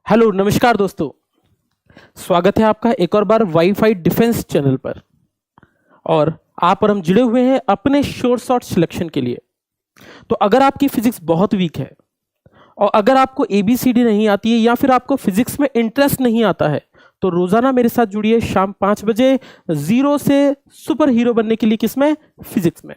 Hello नमस्कार दोस्तों। स्वागत है आपका एक और बार वाईफाई डिफेंस चैनल पर। और आप और हम जुड़े हुए हैं अपने शॉर्ट शॉर्ट सिलेक्शन के लिए। तो अगर आपकी फिजिक्स बहुत वीक है और अगर आपको एबीसीडी नहीं आती है या फिर आपको फिजिक्स में इंटरेस्ट नहीं आता है तो रोजाना मेरे साथ जुड़िए शाम 5 बजे जीरो से सुपर हीरो बनने के लिए। किसमें? फिजिक्स में।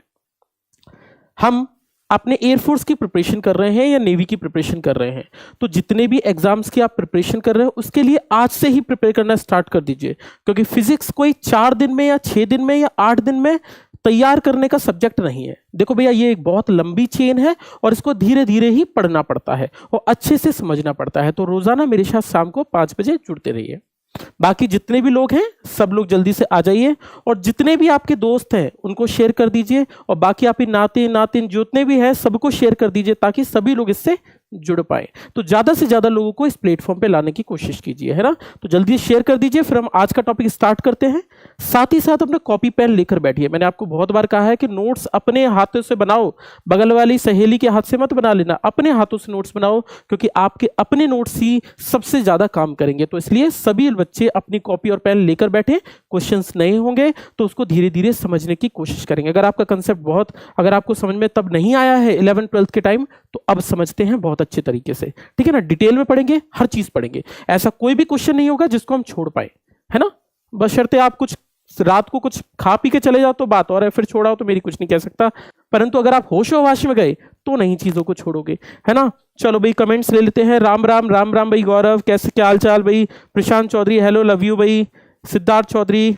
हम अपने एयरफोर्स की प्रिपरेशन कर रहे हैं या नेवी की प्रिपरेशन कर रहे हैं, तो जितने भी एग्जाम्स की आप प्रिपरेशन कर रहे हो उसके लिए आज से ही प्रिपेयर करना स्टार्ट कर दीजिए, क्योंकि फिजिक्स कोई 4 दिन में या 6 दिन में या 8 दिन में तैयार करने का सब्जेक्ट नहीं है। देखो भैया, ये एक बहुत लंबी चेन है और इसको धीरे धीरे ही पढ़ना पड़ता है और अच्छे से समझना पड़ता है। तो रोजाना मेरे साथ शाम को 5 बजे जुड़ते रहिए। बाकी जितने भी लोग हैं सब लोग जल्दी से आ जाइए और जितने भी आपके दोस्त हैं उनको शेयर कर दीजिए और बाकी आपके नाते नातिन जितने भी हैं सबको शेयर कर दीजिए ताकि सभी लोग इससे जुड़ पाए। तो ज्यादा से ज्यादा लोगों को इस प्लेटफॉर्म पे लाने की कोशिश कीजिए, है ना। तो जल्दी शेयर कर दीजिए। फिर हम आज का टॉपिक स्टार्ट करते हैं। साथ ही साथ अपने कॉपी पेन लेकर बैठिए। मैंने आपको बहुत बार कहा है कि नोट्स अपने हाथों से बनाओ, बगल वाली सहेली के हाथ से मत बना लेना, अपने हाथों से नोट्स बनाओ, क्योंकि आपके अपने नोट्स ही सबसे ज्यादा काम करेंगे। तो इसलिए सभी बच्चे अपनी कॉपी और पेन लेकर बैठे। क्वेश्चंस नहीं होंगे तो उसको धीरे धीरे समझने की कोशिश करेंगे। अगर आपका कंसेप्ट अगर आपको समझ में तब नहीं आया है 11th 12th के टाइम, तो अब समझते हैं बहुत अच्छे तरीके से, ठीक है ना। डिटेल में पढ़ेंगे, हर चीज पढ़ेंगे। ऐसा कोई भी क्वेश्चन नहीं होगा जिसको हम छोड़ पाए, है ना। बशर्ते आप कुछ रात को कुछ खा पी के चले जाओ तो बात और है, फिर छोड़ाओ तो मेरी कुछ नहीं कह सकता। परंतु अगर आप होशो-हवास में गए तो नहीं चीजों को छोड़ोगे, है ना। चलो भाई, कमेंट्स ले लेते हैं। राम राम राम राम भाई। गौरव कैसे, क्या हाल चाल भाई। Prashant Chaudhary hello, love you भाई। Siddharth Chaudhary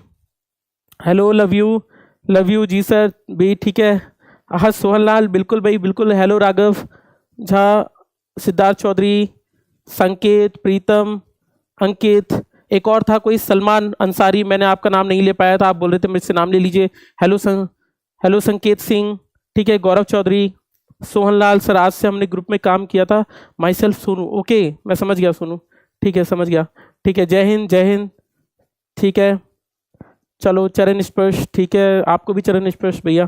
hello, love you जी सर भाई, ठीक है। हाँ सोहनलाल बिल्कुल भाई बिल्कुल। हेलो राघव झा, सिद्धार्थ चौधरी, संकेत, प्रीतम, अंकित, एक और था कोई सलमान अंसारी, मैंने आपका नाम नहीं ले पाया था, आप बोल रहे थे मुझसे नाम ले लीजिए। हेलो संकेत सिंह, ठीक है। गौरव चौधरी, सोहनलाल सर आज से हमने ग्रुप में काम किया था। माई सेल्फ सोनू, ओके मैं समझ गया सोनू, ठीक है समझ गया, ठीक है। जय हिंद, ठीक है। चलो चरण स्पर्श, ठीक है, आपको भी चरण स्पर्श भैया।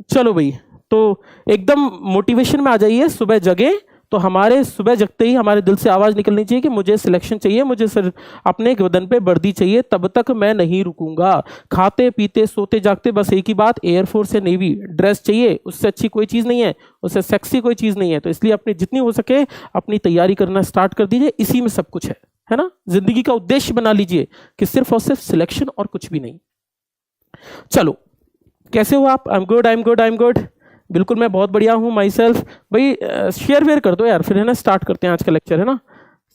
चलो भाई, तो एकदम मोटिवेशन में आ जाइए। सुबह जगे तो हमारे सुबह जगते ही हमारे दिल से आवाज निकलनी चाहिए कि मुझे सिलेक्शन चाहिए, मुझे सर अपने बदन पे वर्दी चाहिए, तब तक मैं नहीं रुकूंगा। खाते पीते सोते जागते बस एक ही बात, एयरफोर्स या नेवी ड्रेस चाहिए। उससे अच्छी कोई चीज नहीं है, उससे सेक्सी कोई चीज नहीं है। तो इसलिए अपनी जितनी हो सके अपनी तैयारी करना स्टार्ट कर दीजिए। इसी में सब कुछ है ना। जिंदगी का उद्देश्य बना लीजिए कि सिर्फ और सिर्फ सिलेक्शन और कुछ भी नहीं। चलो, कैसे हो आप? I am good. बिल्कुल मैं बहुत बढ़िया हूँ माई सेल्फ। भाई शेयर वेयर कर दो यार, फिर है ना स्टार्ट करते हैं आज का लेक्चर, है ना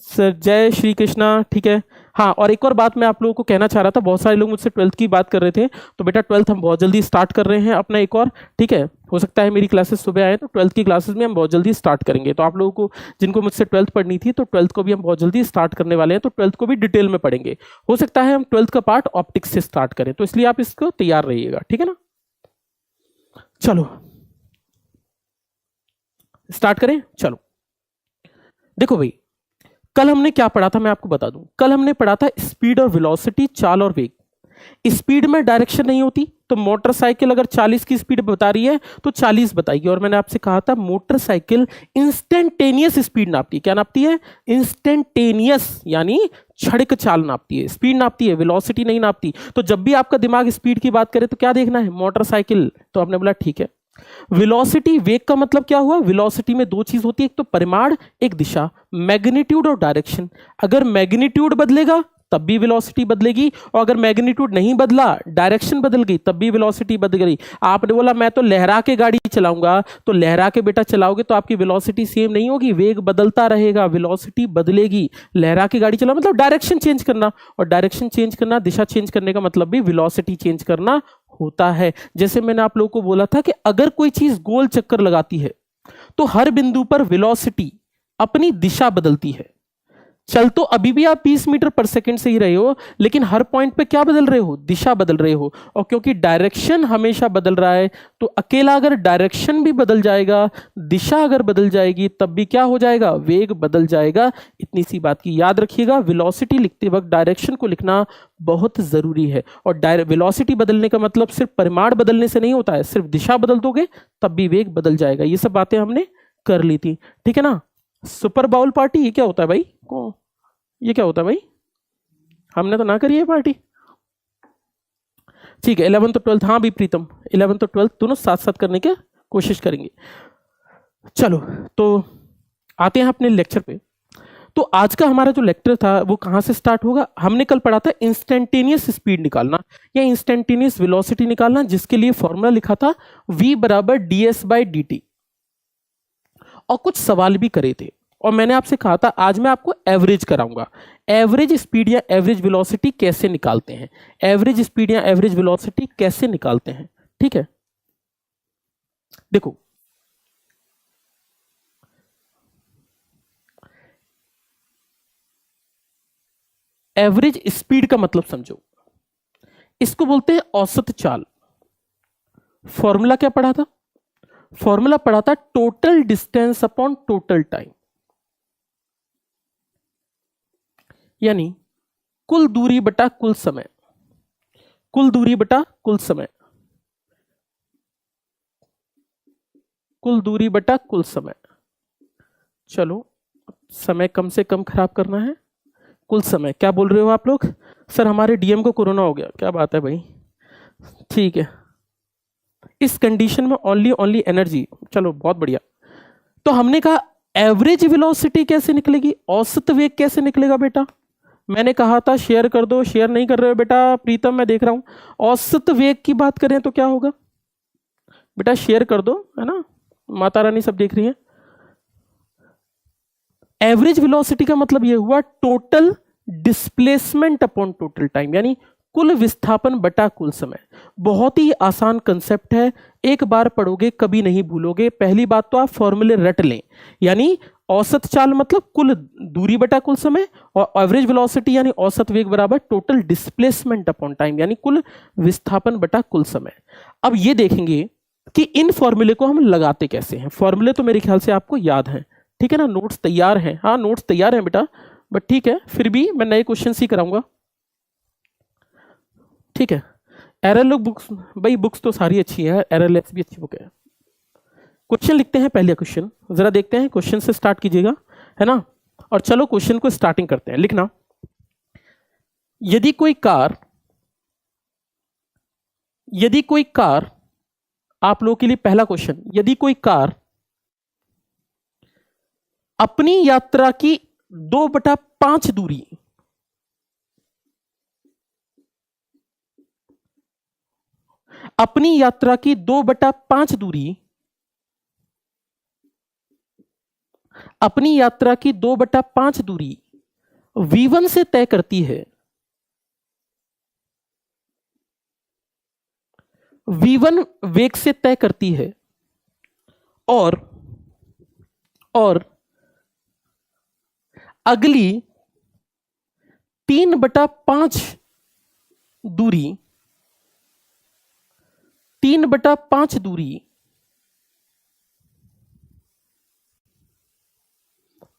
सर। जय श्री कृष्णा, ठीक है। हाँ, और एक और बात मैं आप लोगों को कहना चाह रहा था, बहुत सारे लोग मुझसे 12th की बात कर रहे थे, तो बेटा 12th हम बहुत जल्दी स्टार्ट कर रहे हैं अपना एक और, ठीक है। हो सकता है मेरी क्लासेस सुबह आए तो 12th की क्लासेस में हम बहुत जल्दी स्टार्ट करेंगे। तो आप लोगों को जिनको मुझसे 12th पढ़नी थी तो 12th को भी हम बहुत जल्दी स्टार्ट करने वाले हैं, तो 12th को भी डिटेल में पढ़ेंगे। हो सकता है हम 12th का पार्ट ऑप्टिक्स से स्टार्ट करें, तो इसलिए आप इसको तैयार रहिएगा, ठीक है ना। चलो स्टार्ट करें। चलो देखो भाई, कल हमने क्या पढ़ा था मैं आपको बता दूं। कल हमने पढ़ा था स्पीड और वेलोसिटी, चाल और वेग। स्पीड में डायरेक्शन नहीं होती, तो मोटरसाइकिल अगर 40 की स्पीड बता रही है तो 40 बताएगी। और मैंने आपसे कहा था मोटरसाइकिल इंस्टेंटेनियस स्पीड नापती है। क्या नापती है? इंस्टेंटेनियस, यानी क्षणिक चाल नापती है, स्पीड नापती है, वेलोसिटी नहीं नापती। तो जब भी आपका दिमाग स्पीड की बात करे तो क्या देखना है? मोटरसाइकिल। तो आपने बोला ठीक है। वेलोसिटी, वेग का मतलब क्या हुआ? वेलोसिटी में दो चीज होती है, एक तो परिमाण, एक दिशा, मैग्नीट्यूड और डायरेक्शन। अगर मैग्नीट्यूड बदलेगा तब भी वेलोसिटी बदलेगी, और अगर मैग्नीट्यूड नहीं बदला, डायरेक्शन बदल गई, तब भी वेलोसिटी बदल गई। आपने बोला मैं तो लहरा के गाड़ी चलाऊंगा, तो लहरा के बेटा चलाओगे तो आपकी वेलोसिटी सेम नहीं होगी, वेग बदलता रहेगा, वेलोसिटी बदलेगी। लहरा के गाड़ी चलाओ मतलब डायरेक्शन चेंज करना, और डायरेक्शन चेंज करना, दिशा चेंज करने का मतलब भी वेलोसिटी चेंज करना होता है। जैसे मैंने आप लोगों को बोला था कि अगर कोई चीज गोल चक्कर लगाती है तो हर बिंदु पर वेलोसिटी अपनी दिशा बदलती है। चल तो अभी भी आप 20 मीटर पर सेकंड से ही रहे हो, लेकिन हर पॉइंट पे क्या बदल रहे हो? दिशा बदल रहे हो। और क्योंकि डायरेक्शन हमेशा बदल रहा है, तो अकेला अगर डायरेक्शन भी बदल जाएगा, दिशा अगर बदल जाएगी, तब भी क्या हो जाएगा? वेग बदल जाएगा। इतनी सी बात की याद रखिएगा। वेलोसिटी लिखते वक्त डायरेक्शन को लिखना बहुत जरूरी है। और वेलोसिटी बदलने का मतलब सिर्फ परिमाण बदलने से नहीं होता है, सिर्फ दिशा बदल दोगे तब भी वेग बदल जाएगा। ये सब बातें हमने कर ली थी, ठीक है ना। सुपर बाउल पार्टी ये क्या होता है भाई को, ये क्या होता है भाई, हमने तो ना करी है पार्टी। ठीक है 11th और 12th, हाँ भी प्रीतम 11th और 12th दोनों साथ साथ करने की कोशिश करेंगे। चलो तो आते हैं अपने लेक्चर पे। तो आज का हमारा जो लेक्चर था वो कहां से स्टार्ट होगा, हमने कल पढ़ा था इंस्टेंटेनियस स्पीड निकालना या इंस्टेंटेनियस वेलोसिटी निकालना, जिसके लिए फॉर्मूला लिखा था v बराबर ds/dt, और कुछ सवाल भी करे थे। और मैंने आपसे कहा था आज मैं आपको एवरेज कराऊंगा, एवरेज स्पीड या एवरेज वेलोसिटी कैसे निकालते हैं, एवरेज स्पीड या एवरेज वेलोसिटी कैसे निकालते हैं, ठीक है। देखो एवरेज स्पीड का मतलब समझो, इसको बोलते हैं औसत चाल। फॉर्मूला क्या पढ़ा था, फॉर्मूला पढ़ा था total distance upon total time, यानी कुल दूरी बटा कुल समय, कुल दूरी बटा कुल समय, कुल दूरी बटा कुल समय। चलो समय कम से कम खराब करना है, कुल समय। क्या बोल रहे हो आप लोग, सर हमारे डीएम को कोरोना हो गया, क्या बात है भाई, ठीक है। इस कंडीशन में ओनली एनर्जी, चलो बहुत बढ़िया। तो हमने कहा एवरेज वेलोसिटी कैसे निकलेगी, औसत वेग कैसे निकलेगा बेटा, मैंने कहा था शेयर कर दो, शेयर नहीं कर रहे हो बेटा प्रीतम, मैं देख रहा हूं। औसत वेग की बात करें तो क्या होगा बेटा, शेयर कर दो, है ना, माता रानी सब देख रही है। एवरेज वेलोसिटी का मतलब यह हुआ total displacement upon total time, यानी कुल विस्थापन बटा कुल समय। बहुत ही आसान कंसेप्ट है, एक बार पढ़ोगे कभी नहीं भूलोगे। पहली बात तो आप फॉर्मूले रट लें, यानी औसत चाल मतलब कुल दूरी बटा कुल समय, और एवरेज वेलोसिटी यानी औसत वेग बराबर टोटल डिस्प्लेसमेंट अपॉन टाइम, यानी कुल विस्थापन बटा कुल समय। अब ये देखेंगे कि इन फॉर्मूले को हम लगाते कैसे हैं। फॉर्मूले तो मेरे ख्याल से आपको याद हैं, ठीक है ना, नोट्स तैयार हैं, हाँ नोट्स तैयार हैं बेटा, बट ठीक है फिर भी मैं नए क्वेश्चन ही कराऊंगा, ठीक है। एरर बुक्स, भाई बुक्स तो सारी अच्छी है, एररलेस भी अच्छी बुक है। क्वेश्चन लिखते हैं, पहले क्वेश्चन जरा देखते हैं, क्वेश्चन से स्टार्ट कीजिएगा, है ना। और चलो क्वेश्चन को स्टार्टिंग करते हैं, लिखना। यदि कोई कार, आप लोगों के लिए पहला क्वेश्चन, यदि कोई कार अपनी यात्रा की 2/5 दूरी, अपनी यात्रा की 2/5 दूरी, अपनी यात्रा की 2/5 दूरी v1 से तय करती है, v1 वेग से तय करती है, और अगली 3/5 दूरी, 3/5 दूरी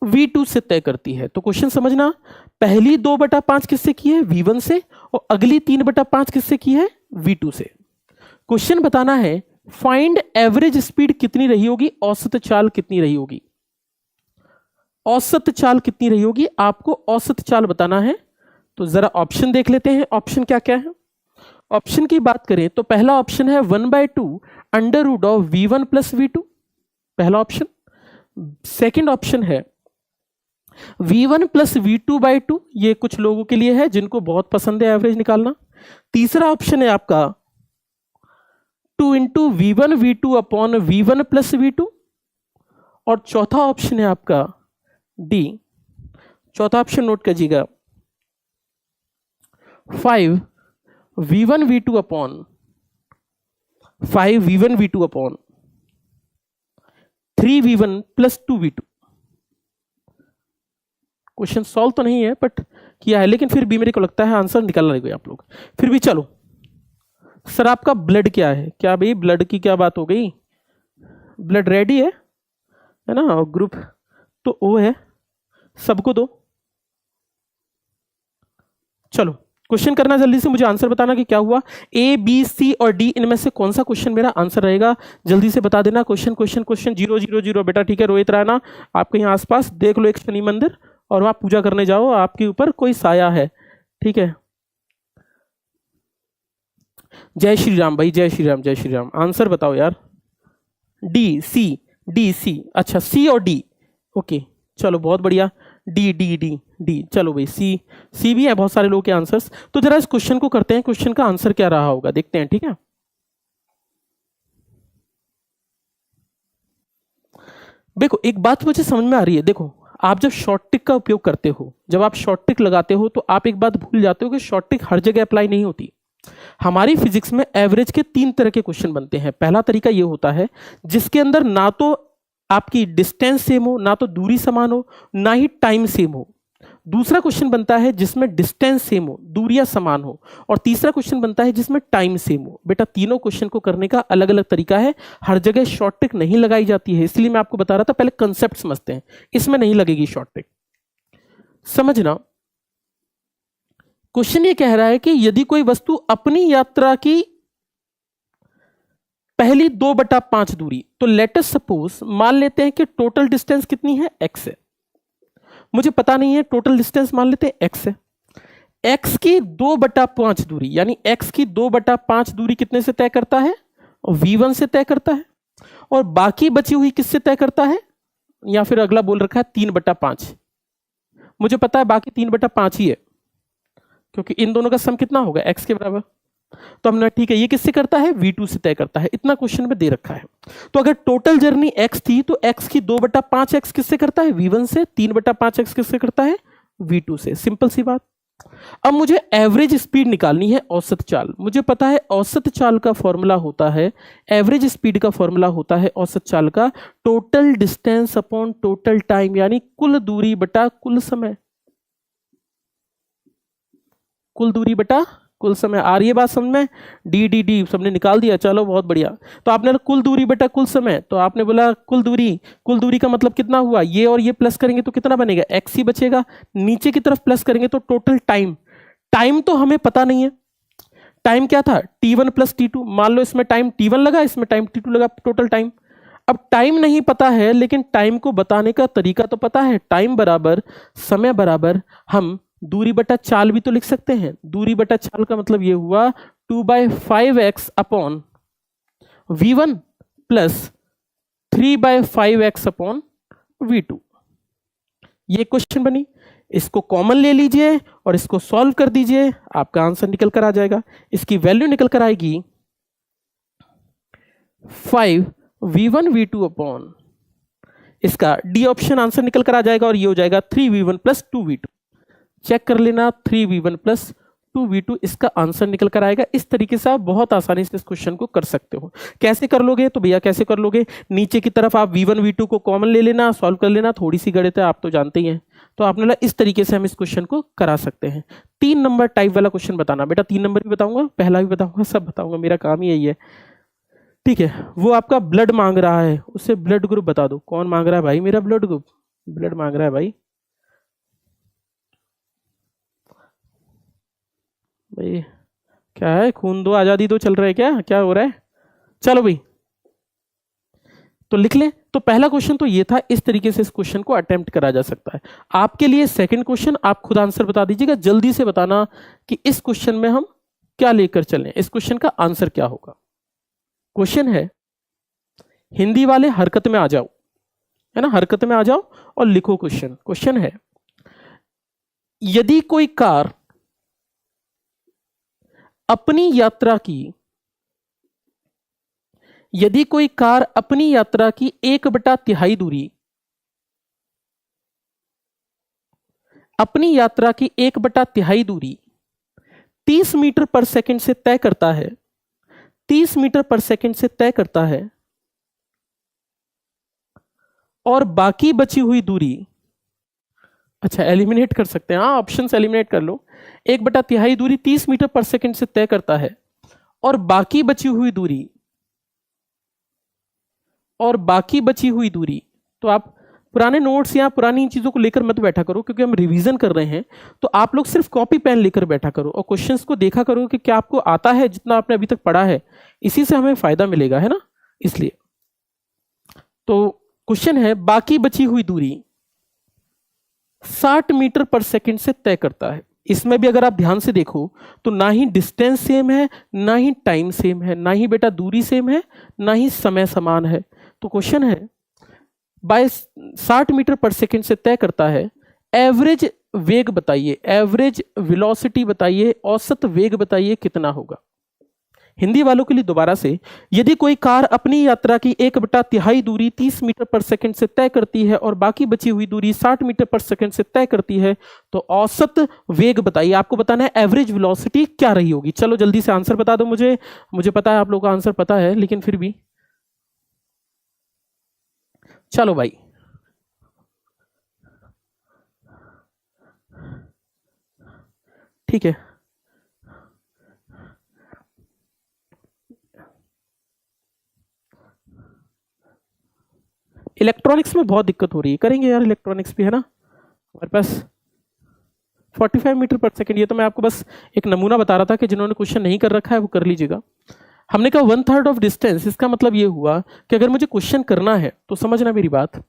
v2 से तय करती है। तो क्वेश्चन समझना, पहली 2/5 किससे की है, v1 से, और अगली 3/5 किससे की है, v2 से। क्वेश्चन बताना है फाइंड एवरेज स्पीड कितनी रही होगी, औसत चाल कितनी रही होगी, औसत चाल कितनी रही होगी, आपको औसत चाल बताना है। तो जरा ऑप्शन देख लेते हैं, ऑप्शन क्या क्या है। ऑप्शन की बात करें तो पहला ऑप्शन है 1/2 under root of v1 plus v2, पहला ऑप्शन। सेकंड ऑप्शन है v1 प्लस v2/2, ये कुछ लोगों के लिए है जिनको बहुत पसंद है एवरेज निकालना। तीसरा ऑप्शन है आपका 2 into v1 v2 upon v1 plus v2, और चौथा ऑप्शन है आपका डी, चौथा ऑप्शन नोट कीजिएगा 5 v1 v2 upon 5 v1 v2 upon 3 v1 plus 2 v2। Question solve तो नहीं है बट किया है, लेकिन फिर भी मेरे को लगता है आंसर निकालना रहेगा आप लोग। फिर भी चलो, सर आपका ब्लड क्या है, क्या भाई ब्लड की क्या बात हो गई, ब्लड रेडी है ना, ग्रुप तो ओ है, सबको दो। चलो क्वेश्चन करना जल्दी से, मुझे आंसर बताना कि क्या हुआ। ए बी सी और डी इनमें से कौन सा क्वेश्चन मेरा आंसर रहेगा, जल्दी से बता देना। क्वेश्चन क्वेश्चन क्वेश्चन 000 बेटा, ठीक है। रोहित राणा, आप कहीं आसपास देख लो एक शनि मंदिर और वहां पूजा करने जाओ, आपके ऊपर कोई साया है, ठीक है। जय श्री राम भाई, जय श्री राम, जय श्री राम। आंसर बताओ यार। डी सी, अच्छा सी और डी, ओके चलो बहुत बढ़िया। डी डी डी डी, चलो भाई सी भी है बहुत सारे लोगों के आंसर्स। तो जरा इस क्वेश्चन को करते हैं, क्वेश्चन का आंसर क्या रहा होगा देखते हैं, ठीक है। देखो एक बात मुझे समझ में आ रही है, देखो आप जब शॉर्ट टिक का उपयोग करते हो, जब आप शॉर्ट टिक लगाते हो तो आप एक बात भूल जाते हो कि शॉर्ट टिक हर जगह अप्लाई नहीं होती। हमारी फिजिक्स में एवरेज के 3 तरह के क्वेश्चन बनते हैं। पहला तरीका ये होता है जिसके अंदर ना तो आपकी डिस्टेंस सेम हो, ना तो दूरी समान हो, ना ही टाइम सेम हो। दूसरा क्वेश्चन बनता है जिसमें डिस्टेंस सेम हो, दूरियां समान हो, और तीसरा क्वेश्चन बनता है जिसमें टाइम सेम हो। बेटा तीनों क्वेश्चन को करने का अलग अलग तरीका है, हर जगह शॉर्ट टिक नहीं लगाई जाती है, इसलिए मैं आपको बता रहा था। पहले कंसेप्ट समझते हैं, इसमें नहीं लगेगी शॉर्ट टिक, समझना। क्वेश्चन ये कह रहा है कि यदि कोई वस्तु अपनी यात्रा की पहली 2/5 दूरी, तो लेट अस सपोज मान लेते हैं कि टोटल डिस्टेंस कितनी है, x है। मुझे पता नहीं है, टोटल डिस्टेंस मान लेते हैं x है। x की 2/5 दूरी, यानी x की 2/5 दूरी कितने से तय करता है, v1 से तय करता है, और बाकी बची हुई किससे तय करता है, या फिर अगला बोल रखा है 3/5। मुझे पता है बाकी 3/5 ही है, क्योंकि इन दोनों का सम कितना होगा, x के बराबर। तो हमने ठीक है, ये किससे करता है, v2 से तय करता है। इतना क्वेश्चन में दे रखा है। तो अगर टोटल जर्नी x थी तो x की 2/5x किससे करता है, v1 से। 3/5x किससे करता है, v2 से। सिंपल सी बात। अब मुझे एवरेज स्पीड निकालनी है, औसत चाल। मुझे पता है औसत चाल का फॉर्मूला होता है, एवरेज स्पीड का फॉर्मूला होता है औसत चाल का, total distance upon total time, यानी कुल दूरी बटा कुल समय। कुल दूरी बटा कुल समय। आ रही है बात समझ में। डी डी डी सबने निकाल दिया, चलो बहुत बढ़िया। तो आपने कुल दूरी बटा कुल समय, तो आपने बोला कुल दूरी का मतलब कितना हुआ, ये और ये प्लस करेंगे तो कितना बनेगा, x ही बचेगा। नीचे की तरफ प्लस करेंगे तो टोटल टाइम तो हमें पता नहीं है। टाइम क्या था, t1 प्लस t2। मान लो इसमें टाइम t1 लगा, इसमें टाइम t2 लगा, टोटल टाइम। अब टाइम नहीं पता है, लेकिन टाइम को बताने का तरीका तो पता है। टाइम बराबर समय बराबर हम दूरी बटा चाल भी तो लिख सकते हैं। दूरी बटा चाल का मतलब ये हुआ 2/5x upon v1 plus 3/5x upon v2। ये क्वेश्चन बनी। इसको कॉमन ले लीजिए और इसको सॉल्व कर दीजिए, आपका आंसर निकल कर आ जाएगा। इसकी वैल्यू निकल कर आएगी 5v1 v2 अपॉन, इसका डी ऑप्शन आंसर निकल कर आ जाएगा, और ये हो जाएगा 3v1 प्लस 2v2। चेक कर लेना, 3v1 प्लस 2v2 इसका आंसर निकल कर आएगा। इस तरीके से आप बहुत आसानी से इस क्वेश्चन को कर सकते हो। कैसे कर लोगे, तो भैया कैसे कर लोगे, नीचे की तरफ आप v1 v2 को कॉमन ले लेना, सॉल्व कर लेना। थोड़ी सी गणित है, आप तो जानते ही हैं। तो आपने बोला इस तरीके से हम इस क्वेश्चन को करा सकते हैं। 3 नंबर टाइप वाला क्वेश्चन बताना बेटा, 3 नंबर भी बताऊंगा, पहला भी बताऊंगा, सब बताऊंगा, मेरा काम ही यही है, ठीक है। वो आपका ब्लड मांग रहा है, उसे ब्लड ग्रुप बता दो। कौन मांग रहा है भाई मेरा ब्लड ग्रुप, ब्लड मांग रहा है भाई। भाई क्या है, खून दो आजादी दो चल रहा है क्या, क्या हो रहा है। चलो भाई तो लिख लें। तो पहला क्वेश्चन तो ये था, इस तरीके से इस क्वेश्चन को अटेम्प्ट करा जा सकता है। आपके लिए सेकंड क्वेश्चन, आप खुद आंसर बता दीजिएगा, जल्दी से बताना कि इस क्वेश्चन में हम क्या लेकर चलें, इस क्वेश्चन का आंसर क्या होगा। क्वेश्चन है, हिंदी वाले हरकत में आ जाओ, है ना, हरकत में आ जाओ और लिखो क्वेश्चन। क्वेश्चन है, यदि कोई कार अपनी यात्रा की 1/3 दूरी, अपनी यात्रा की 1/3 दूरी 30 मीटर पर सेकंड से तय करता है, 30 मीटर पर सेकंड से तय करता है, और बाकी बची हुई दूरी, अच्छा एलिमिनेट कर सकते हैं, हाँ ऑप्शन से एलिमिनेट कर लो। 1/3 दूरी 30 मीटर पर सेकंड से तय करता है, और बाकी बची हुई दूरी, तो आप पुराने नोट्स या पुरानी चीजों को लेकर मत बैठा करो, क्योंकि हम रिवीजन कर रहे हैं। तो आप लोग सिर्फ कॉपी पेन लेकर बैठा करो और क्वेश्चंस को देखा करो कि क्या आपको आता है, जितना आपने अभी तक पढ़ा है इसी से हमें फायदा मिलेगा, है ना। इसलिए तो क्वेश्चन है, बाकी बची हुई दूरी 60 मीटर पर सेकंड से तय करता है। इसमें भी अगर आप ध्यान से देखो तो ना ही डिस्टेंस सेम है, ना ही टाइम सेम है, ना ही बेटा दूरी सेम है, ना ही समय समान है। तो क्वेश्चन है, बाय 60 मीटर पर सेकंड से तय करता है, एवरेज वेग बताइए, एवरेज वेलोसिटी बताइए, औसत वेग बताइए कितना होगा। हिंदी वालों के लिए दोबारा से, यदि कोई कार अपनी यात्रा की 1/3 दूरी 30 मीटर पर सेकंड से तय करती है और बाकी बची हुई दूरी 60 मीटर पर सेकंड से तय करती है, तो औसत वेग बताइए। आपको बताना है एवरेज वेलोसिटी क्या रही होगी। चलो जल्दी से आंसर बता दो मुझे पता है आप लोगों का आंसर पता है, लेकिन फिर भी चलो भाई, ठीक है। इलेक्ट्रॉनिक्स में बहुत दिक्कत हो रही है, करेंगे यार इलेक्ट्रॉनिक्स भी, है ना। हमारे पास 45 मीटर पर सेकंड, ये तो मैं आपको बस एक नमूना बता रहा था कि जिन्होंने क्वेश्चन नहीं कर रखा है वो कर लीजिएगा। हमने कहा 1/3 ऑफ डिस्टेंस, इसका मतलब ये हुआ कि अगर मुझे क्वेश्चन करना है तो समझना मेरी बात,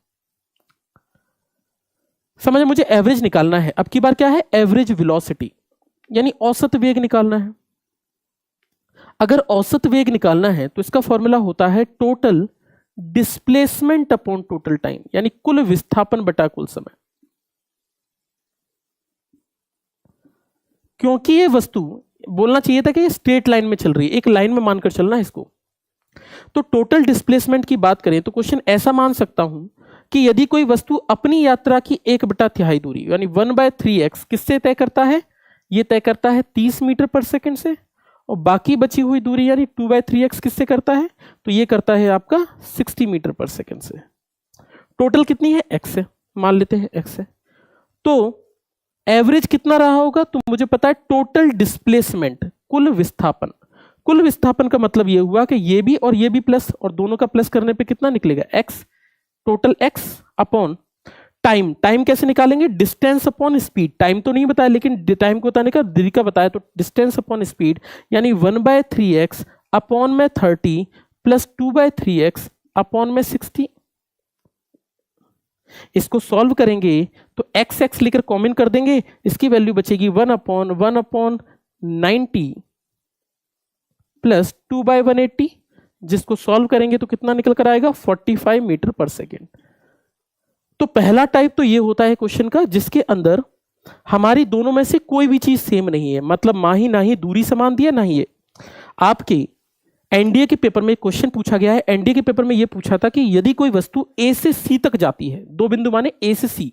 समझ, मुझे एवरेज निकालना है। अब की बार क्या है, एवरेज वेलोसिटी, यानी औसत वेग निकालना है। अगर औसत वेग निकालना है तो इसका फॉर्मूला होता है total displacement upon total time, यानी कुल विस्थापन बटा कुल समय। क्योंकि ये वस्तु, बोलना चाहिए था कि ये स्ट्रेट लाइन में चल रही है, एक लाइन में मानकर चलना है इसको। तो टोटल डिस्प्लेसमेंट की बात करें तो क्वेश्चन ऐसा मान सकता हूं कि यदि कोई वस्तु अपनी यात्रा की 1/3 दूरी यानी 1/3x किससे तय करता है, ये तय करता है 30 मीटर पर सेकंड से, और बाकी बची हुई दूरी यानी 2/3x किससे करता है, तो ये करता है आपका 60 मीटर पर सेकंड से। टोटल कितनी है, x है, मान लेते हैं x है। तो एवरेज कितना रहा होगा, तो मुझे पता है टोटल डिस्प्लेसमेंट, कुल विस्थापन। कुल विस्थापन का मतलब ये हुआ कि ये भी और ये भी प्लस, और दोनों का प्लस करने पे कितना निकलेगा, x, total x upon time. Time कैसे निकालेंगे, डिस्टेंस अपॉन स्पीड। टाइम तो नहीं बताया, लेकिन टाइम को बताने का तरीका बताया, तो डिस्टेंस अपॉन स्पीड, यानी 1/3x अपॉन में 30 प्लस 2/3x अपॉन में 60। इसको सॉल्व करेंगे तो x x लेकर कॉमन कर देंगे, इसकी वैल्यू बचेगी 1/1/90 प्लस 2/180, जिसको सॉल्व करेंगे तो कितना निकल कर आएगा, 45 मीटर पर सेकेंड। तो पहला टाइप तो ये होता है क्वेश्चन का जिसके अंदर हमारी दोनों में से कोई भी चीज सेम नहीं है, मतलब ना ही दूरी समान दी है, ना ही ये। आपके एनडीए के पेपर में क्वेश्चन पूछा गया है, एनडीए के पेपर में यह पूछा था कि यदि कोई वस्तु ए से सी तक जाती है, दो बिंदु माने ए से सी,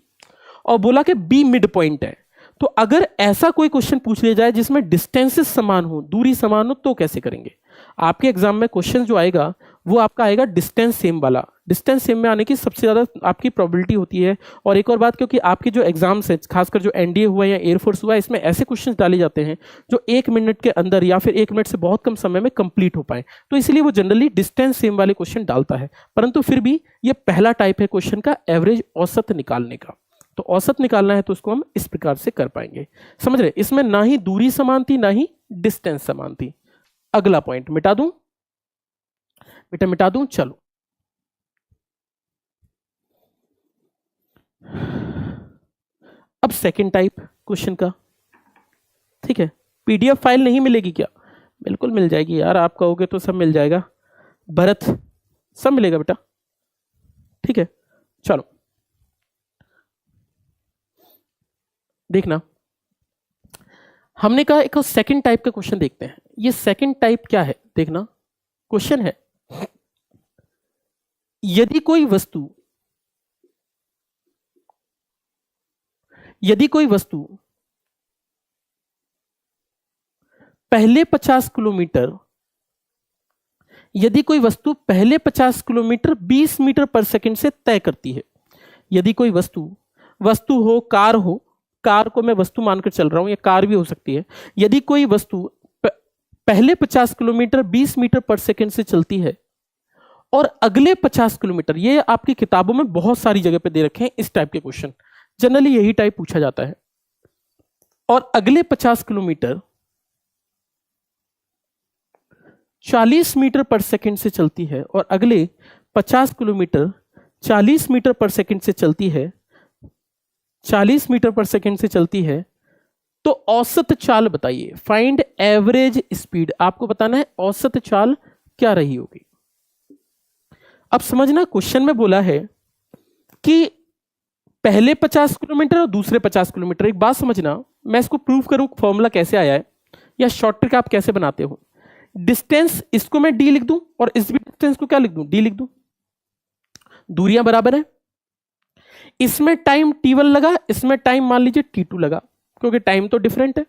और बोला कि बी मिड पॉइंट है, तो अगर ऐसा कोई क्वेश्चन पूछ लिया जाए जिसमें डिस्टेंसेस समान हो, दूरी समान हो, तो कैसे करेंगे। आपके एग्जाम में क्वेश्चन जो आएगा वो आपका आएगा डिस्टेंस सेम वाला। डिस्टेंस सेम में आने की सबसे ज्यादा आपकी प्रोबेबिलिटी होती है। और एक और बात, क्योंकि आपके जो एग्जाम्स है, खासकर जो एनडीए हुआ या एयरफोर्स हुआ, इसमें ऐसे क्वेश्चन डाले जाते हैं जो 1 मिनट के अंदर या फिर 1 मिनट से बहुत कम समय में कंप्लीट हो पाए, तो इसलिए वो जनरली डिस्टेंस सेम वाले क्वेश्चन डालता है। परंतु फिर भी ये पहला टाइप है क्वेश्चन का, एवरेज, औसत निकालने का। तो औसत निकालना है तो उसको हम इस प्रकार से कर पाएंगे, समझ रहे। इसमें ना ही दूरी समान थी, ना ही डिस्टेंस समान थी। अगला पॉइंट मिटा दूं बेटा, मिटा दूं, चलो। अब सेकंड टाइप क्वेश्चन का, ठीक है। पीडीएफ फाइल नहीं मिलेगी क्या, बिल्कुल मिल जाएगी यार, आप कहोगे तो सब मिल जाएगा। भरत, सब मिलेगा बेटा, ठीक है। चलो देखना, हमने कहा एक सेकंड टाइप का क्वेश्चन देखते हैं। ये सेकंड टाइप क्या है, देखना। क्वेश्चन है, यदि कोई वस्तु पहले 50 किलोमीटर, यदि कोई वस्तु पहले 50 किलोमीटर 20 मीटर पर सेकंड से तय करती है। यदि कोई वस्तु हो, कार हो, कार को मैं वस्तु मानकर चल रहा हूं, या कार भी हो सकती है। यदि कोई वस्तु पहले 50 किलोमीटर 20 मीटर पर सेकंड से चलती है और अगले 50 किलोमीटर, ये आपकी किताबों में बहुत सारी जगह पे दे रखे हैं इस टाइप के क्वेश्चन, जनरली यही टाइप पूछा जाता है। और अगले 50 किलोमीटर 40 मीटर पर सेकंड से चलती है, और अगले 50 किलोमीटर 40 मीटर पर सेकंड से चलती है, 40 मीटर पर सेकंड से चलती है, तो औसत चाल बताइए। फाइंड एवरेज स्पीड, आपको बताना है औसत चाल क्या रही होगी। अब समझना, क्वेश्चन में बोला है कि पहले 50 किलोमीटर और दूसरे 50 किलोमीटर। एक बात समझना, मैं इसको प्रूव करूं फॉर्मूला कैसे आया है, या शॉर्ट ट्रिक आप कैसे बनाते हो। डिस्टेंस, इसको मैं डी लिख दूं, और इस भी डिस्टेंस को क्या लिख दूं, डी लिख दूं। दूरियां बराबर है, इसमें टाइम t1 लगा, इसमें टाइम मान लीजिए t2 लगा, क्योंकि टाइम तो डिफरेंट है।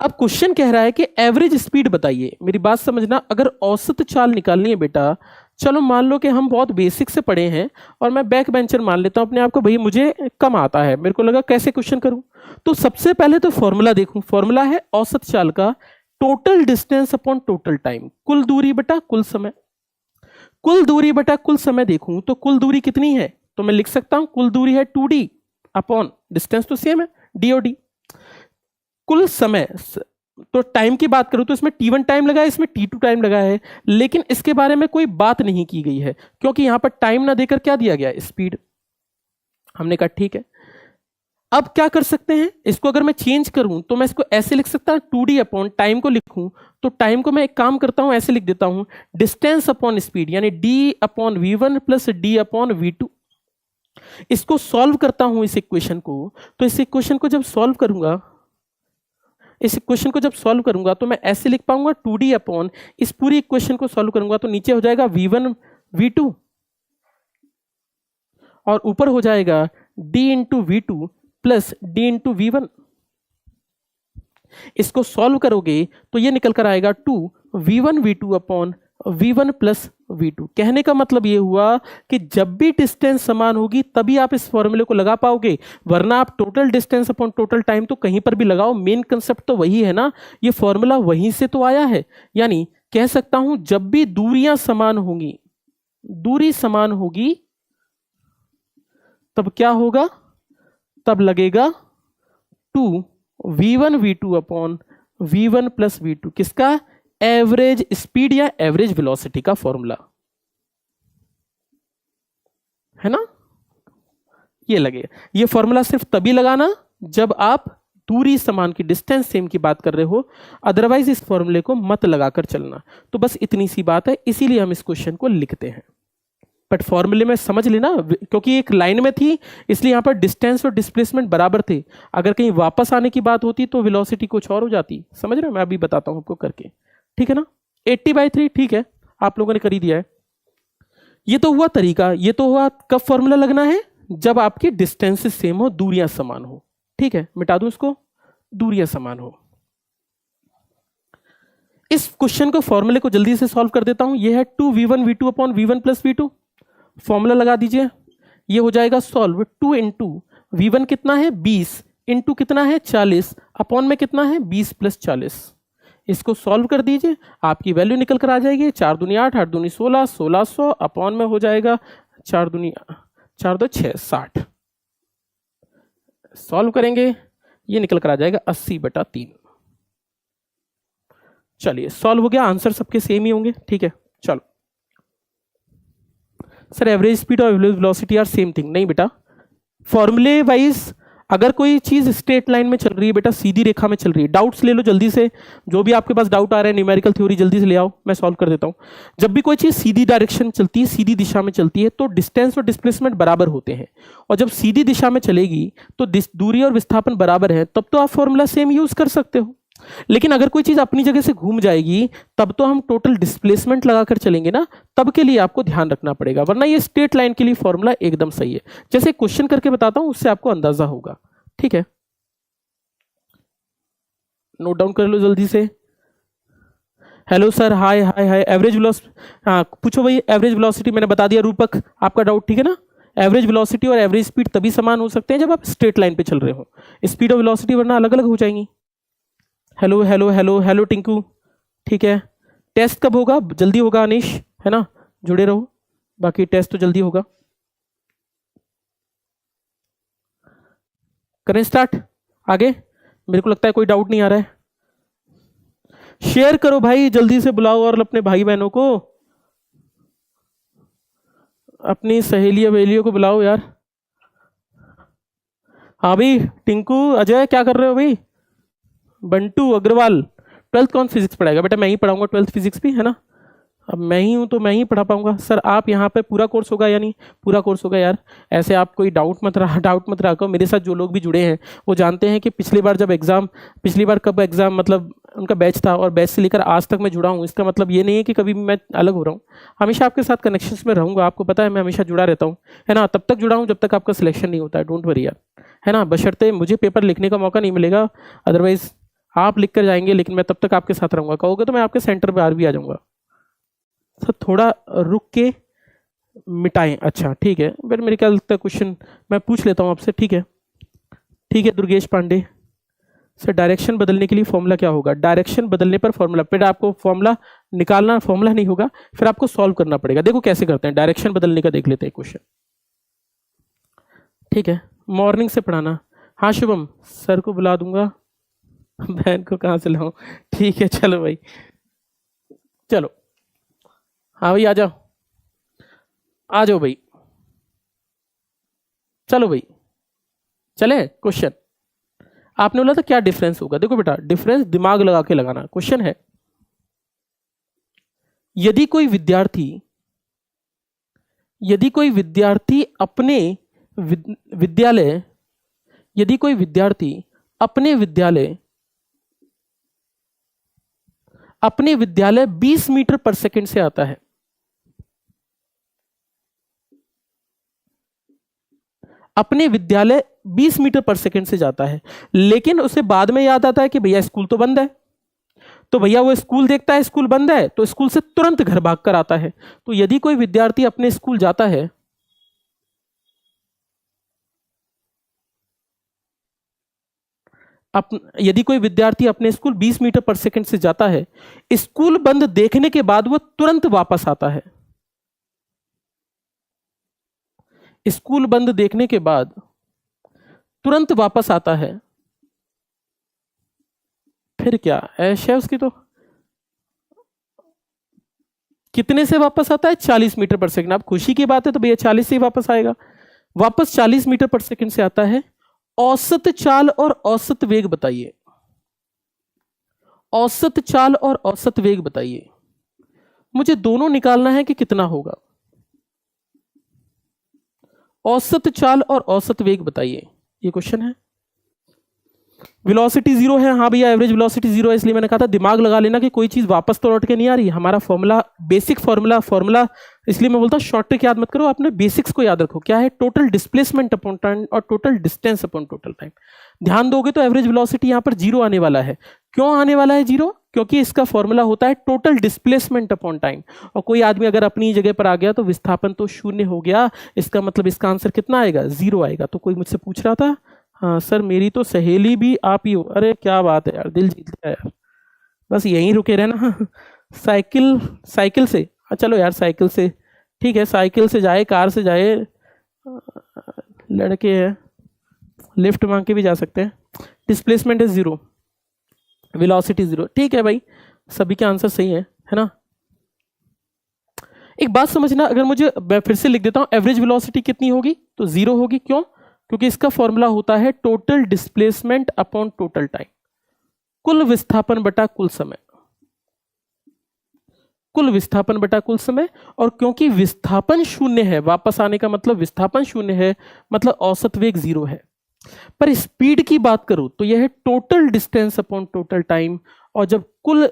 अब क्वेश्चन कह रहा है कि एवरेज स्पीड बताइए। मेरी बात समझना, अगर औसत चाल निकालनी है बेटा, चलो मान लो कि हम बहुत बेसिक से पढ़े हैं और मैं बैक बेंचर मान लेता हूं अपने आप को, भाई मुझे कम आता है, मेरे को लगा कैसे क्वेश्चन करूं। तो सबसे पहले तो फॉर्मूला देखूं, फॉर्मूला है औसत चाल का total distance upon total time, कुल दूरी बटा कुल समय। कुल दूरी बटा कुल समय देखूं तो कुल दूरी कितनी है, तो मैं लिख सकता हूं कुल दूरी है 2d अपॉन डिस्टेंस तो सेम है d और d। कुल समय, तो टाइम की बात करूं तो इसमें t1 टाइम लगा है, इसमें t2 टाइम लगा है, लेकिन इसके बारे में कोई बात नहीं की गई है, क्योंकि यहां पर टाइम ना देकर क्या दिया गया, स्पीड। हमने कहा ठीक है। अब क्या कर सकते हैं, इसको अगर मैं चेंज करूं तो मैं इसको ऐसे लिख सकता हूं, 2d अपॉन टाइम को लिखूं तो टाइम को मैं एक काम करता हूं, ऐसे लिख देता हूं, डिस्टेंस अपॉन स्पीड, यानी d upon v1 plus d upon v2। इसको सॉल्व करता हूं इस इक्वेशन को, तो इस इक्वेशन को जब सॉल्व करूंगा, इस इक्वेशन को जब सॉल्व करूंगा तो मैं ऐसे लिख पाऊंगा 2d अपॉन, इस पूरी इक्वेशन को सॉल्व करूंगा तो नीचे हो जाएगा v1 v2, और ऊपर हो जाएगा d into v2 plus d into v1। इसको सॉल्व करोगे तो ये निकल कर आएगा 2 v1 v2 upon v1 plus v2। कहने का मतलब ये हुआ कि जब भी डिस्टेंस समान होगी तभी आप इस फॉर्मूले को लगा पाओगे, वरना आप total distance upon total time तो कहीं पर भी लगाओ, मेन कंसेप्ट तो वही है ना, ये फॉर्मूला वहीं से तो आया है। यानी कह सकता हूं जब भी दूरियां समान होंगी, दूरी समान होगी, तब क्या होगा, तब लगेगा 2 v1 v2 upon v1 plus v2, किसका, एवरेज स्पीड या एवरेज वेलोसिटी का फॉर्मूला है ना। ये लगेगा, ये फॉर्मूला सिर्फ तभी लगाना जब आप दूरी समान की, डिस्टेंस सेम की बात कर रहे हो, अदरवाइज इस फॉर्मूले को मत लगाकर चलना। तो बस इतनी सी बात है, इसीलिए हम इस क्वेश्चन को लिखते हैं। बट फॉर्मूले में समझ लेना, क्योंकि एक लाइन में थी इसलिए यहां पर डिस्टेंस और डिस्प्लेसमेंट बराबर थे, अगर कहीं वापस आने की बात होती तो वेलोसिटी कुछ और हो जाती। समझ रहे हो, मैं अभी बताता हूं आपको करके, ठीक है ना। 80/3 ठीक है, आप लोगों ने कर ही दिया है। ये तो हुआ तरीका, ये तो हुआ कब फॉर्मूला लगना है, जब आपकी डिस्टेंस सेम हो, दूरियां समान हो। ठीक है, मिटा दूं इसको, दूरियां समान हो। इस क्वेश्चन को, फॉर्मूले को जल्दी से सॉल्व कर देता हूं। ये है 2v1 v2 upon v1 plus v2, formula लगा दीजिए। ये हो जाएगा सॉल्व 2 इंटू v1 कितना है 20 इंटू कितना है 40 अपॉन में कितना है 20 प्लस 40। इसको सॉल्व कर दीजिए, आपकी वैल्यू निकल कर आ जाएगी 4 दूनी 8, 8 दूनी 16, 1600 अपॉन में हो जाएगा 4 दूनी 4 2 6 60। सॉल्व करेंगे, ये निकल कर आ जाएगा 80/3। चलिए सॉल्व हो गया, आंसर सबके सेम ही होंगे। ठीक है, चलो सर एवरेज स्पीड और average velocity are same thing, नहीं बेटा, फॉर्मूले वाइज अगर कोई चीज स्ट्रेट लाइन में चल रही है बेटा, सीधी रेखा में चल रही है, डाउट्स ले लो जल्दी से, जो भी आपके पास डाउट आ रहा है न्यूमेरिकल थ्योरी जल्दी से ले आओ, मैं सॉल्व कर देता हूं। जब भी कोई चीज सीधी डायरेक्शन चलती है, सीधी दिशा में चलती है, तो डिस्टेंस और डिस्प्लेसमेंट बराबर होते हैं, और जब सीधी दिशा में चलेगी तो दूरी और विस्थापन बराबर है, तब तो आप फॉर्मूला सेम यूज कर सकते हो। लेकिन अगर कोई चीज अपनी जगह से घूम जाएगी तब तो हम टोटल डिस्प्लेसमेंट लगाकर चलेंगे ना, तब के लिए आपको ध्यान रखना पड़ेगा, वरना ये स्ट्रेट लाइन के लिए फॉर्मूला एकदम सही है। जैसे क्वेश्चन करके बताता हूं, उससे आपको अंदाजा होगा। ठीक है, नोट डाउन कर लो जल्दी से। हेलो सर, हाय हाय हाय। एवरेज वेलोसिटी, हाँ पूछो भाई। एवरेज वेलोसिटी मैंने बता दिया, रूपक आपका डाउट ठीक है ना। एवरेज वेलोसिटी और एवरेज स्पीड तभी समान हो सकते हैं जब आप स्ट्रेट लाइन पे चल रहे हो, स्पीड और वेलोसिटी वरना अलग अलग हो जाएंगी। Hello hello hello hello Tinku, ठीक है। टेस्ट कब होगा, जल्दी होगा अनिश, है ना, जुड़े रहो, बाकी टेस्ट तो जल्दी होगा। करें स्टार्ट आगे? मेरे को लगता है कोई डाउट नहीं आ रहा है। शेयर करो भाई, जल्दी से बुलाओ और अपने भाई बहनों को, अपनी सहेलियों वेलियों को बुलाओ यार। हाँ भाई, टिंकू, अजय, क्या कर रहे हो भाई? बंटू अग्रवाल, 12th कौन फिजिक्स पढ़ाएगा? बेटा मैं ही पढ़ाऊंगा 12th फिजिक्स भी, है ना। अब मैं ही हूं तो मैं ही पढ़ा पाऊंगा। सर आप यहाँ पे पूरा कोर्स होगा या नहीं? पूरा कोर्स होगा यार, ऐसे आप कोई डाउट मत रखो। मेरे साथ जो लोग भी जुड़े हैं वो जानते हैं कि पिछली बार कब एग्जाम मतलब उनका बैच था, और बैच से लेकर आज तक मैं जुड़ा हूँ। इसका मतलब ये नहीं है कि कभी मैं अलग हो रहा हूँ, हमेशा आपके साथ कनेक्शंस में रहूंगा। आपको पता है मैं हमेशा जुड़ा रहता हूँ, है ना। तब तक जुड़ा हूँ जब तक आपका सिलेक्शन नहीं होता है, डोंट वरी यार, है ना। बशर्ते मुझे पेपर लिखने का मौका नहीं मिलेगा, अदरवाइज आप लिख कर जाएंगे, लेकिन मैं तब तक आपके साथ रहूंगा। कहोगे तो मैं आपके सेंटर पर भी आ जाऊंगा। सर थोड़ा रुक के मिटाएं, अच्छा ठीक है। फिर मेरे ख्याल तक क्वेश्चन मैं पूछ लेता हूं आपसे, ठीक है। ठीक है दुर्गेश पांडे सर, डायरेक्शन बदलने के लिए फॉर्मूला क्या होगा? डायरेक्शन बदलने पर फॉर्मूला, फिर आपको फॉर्मूला निकालना, फॉर्मूला नहीं होगा, फिर आपको सॉल्व करना पड़ेगा। देखो कैसे करते हैं डायरेक्शन बदलने का, देख लेते हैं क्वेश्चन, ठीक है। मॉर्निंग से पढ़ाना। हाँ शुभम, सर को बुला दूंगा, बहन को कहाँ से लाऊं? ठीक है चलो भाई, चलो हाँ भाई आ जाओ, आ जाओ भाई, चलो भाई चले। क्वेश्चन आपने बोला था क्या डिफरेंस होगा? देखो बेटा, डिफरेंस दिमाग लगा के लगाना। क्वेश्चन है, यदि कोई विद्यार्थी अपने विद्यालय अपने विद्यालय 20 मीटर पर सेकंड से आता है, अपने विद्यालय 20 मीटर पर सेकंड से जाता है, लेकिन उसे बाद में याद आता है कि भैया स्कूल तो बंद है, तो भैया वो स्कूल देखता है स्कूल बंद है, तो स्कूल से तुरंत घर भाग कर आता है। तो यदि कोई विद्यार्थी अपने स्कूल जाता है, यदि कोई विद्यार्थी अपने स्कूल 20 मीटर पर सेकंड से जाता है, स्कूल बंद देखने के बाद वो तुरंत वापस आता है, स्कूल बंद देखने के बाद तुरंत वापस आता है, फिर क्या ऐश है उसकी? तो कितने से वापस आता है? 40 मीटर पर सेकंड। अब खुशी की बात है तो भैया 40 से ही वापस आएगा। वापस 40 मीटर पर सेकंड से आता है। औसत चाल और औसत वेग बताइए, औसत चाल और औसत वेग बताइए। मुझे दोनों निकालना है कि कितना होगा। औसत चाल और औसत वेग बताइए, ये क्वेश्चन है। वेलोसिटी जीरो है, हाँ भैया एवरेज वेलोसिटी जीरो है, इसलिए मैंने कहा था दिमाग लगा लेना कि कोई चीज वापस तो लौट के नहीं आ रही। हमारा फॉर्मूला बेसिक फॉर्मूला, इसलिए मैं बोलता हूँ शॉर्ट ट्रिक याद मत करो, अपने बेसिक्स को याद रखो। क्या है? टोटल डिस्प्लेसमेंट अपॉन टाइम और total distance upon total time. ध्यान दोगे तो एवरेज वेलोसिटी यहां पर जीरो आने वाला है। क्यों आने वाला है जीरो? क्योंकि इसका फॉर्मूला होता है टोटल डिस्प्लेसमेंट अपॉन टाइम, और कोई आदमी अगर अपनी जगह पर आ गया तो विस्थापन तो शून्य हो गया, इसका मतलब इसका आंसर कितना आएगा? जीरो आएगा। तो कोई मुझसे पूछ रहा था, हाँ सर मेरी तो सहेली भी आप ही हो। अरे क्या बात है यार, दिल जीत लिया यार, बस यहीं रुके रहना। साइकिल से, चलो यार साइकिल से, ठीक है साइकिल से जाए, कार से जाए, लड़के हैं लिफ्ट मांग के भी जा सकते हैं। Displacement is zero, velocity zero, ठीक है भाई, सभी के आंसर सही है ना। एक बात समझना, अगर मुझे, मैं फिर से लिख देता हूं, एवरेज वेलोसिटी कितनी होगी? तो जीरो होगी। क्यों? क्योंकि इसका फॉर्मूला होता है total displacement upon total time, कुल विस्थापन बटा कुल समय, कुल विस्थापन बटा कुल समय। और क्योंकि विस्थापन शून्य है, वापस आने का मतलब विस्थापन शून्य है, मतलब औसत वेग जीरो है। पर स्पीड की बात करूं तो यह है total distance upon total time, और जब कुल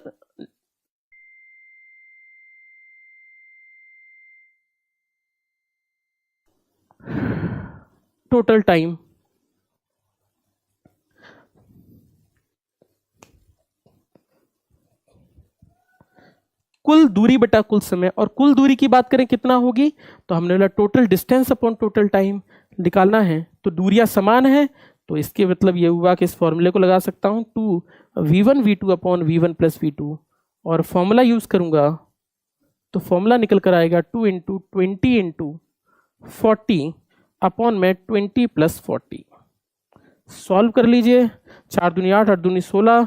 टोटल टाइम, कुल दूरी बटा कुल समय, और कुल दूरी की बात करें कितना होगी? तो हमने बोला total distance upon total time निकालना है, तो दूरियां समान है, तो इसके मतलब ये हुआ कि इस फॉर्मूले को लगा सकता हूं 2v1 v2 upon v1 plus v2, और फॉर्मूला यूज करूंगा तो फॉर्मूला निकल कर आएगा 2 इंटू 20 इंटू 40 अपॉन में 20 प्लस 40। सॉल्व कर लीजिए, 4 दूनी 8, 8 दूनी 16,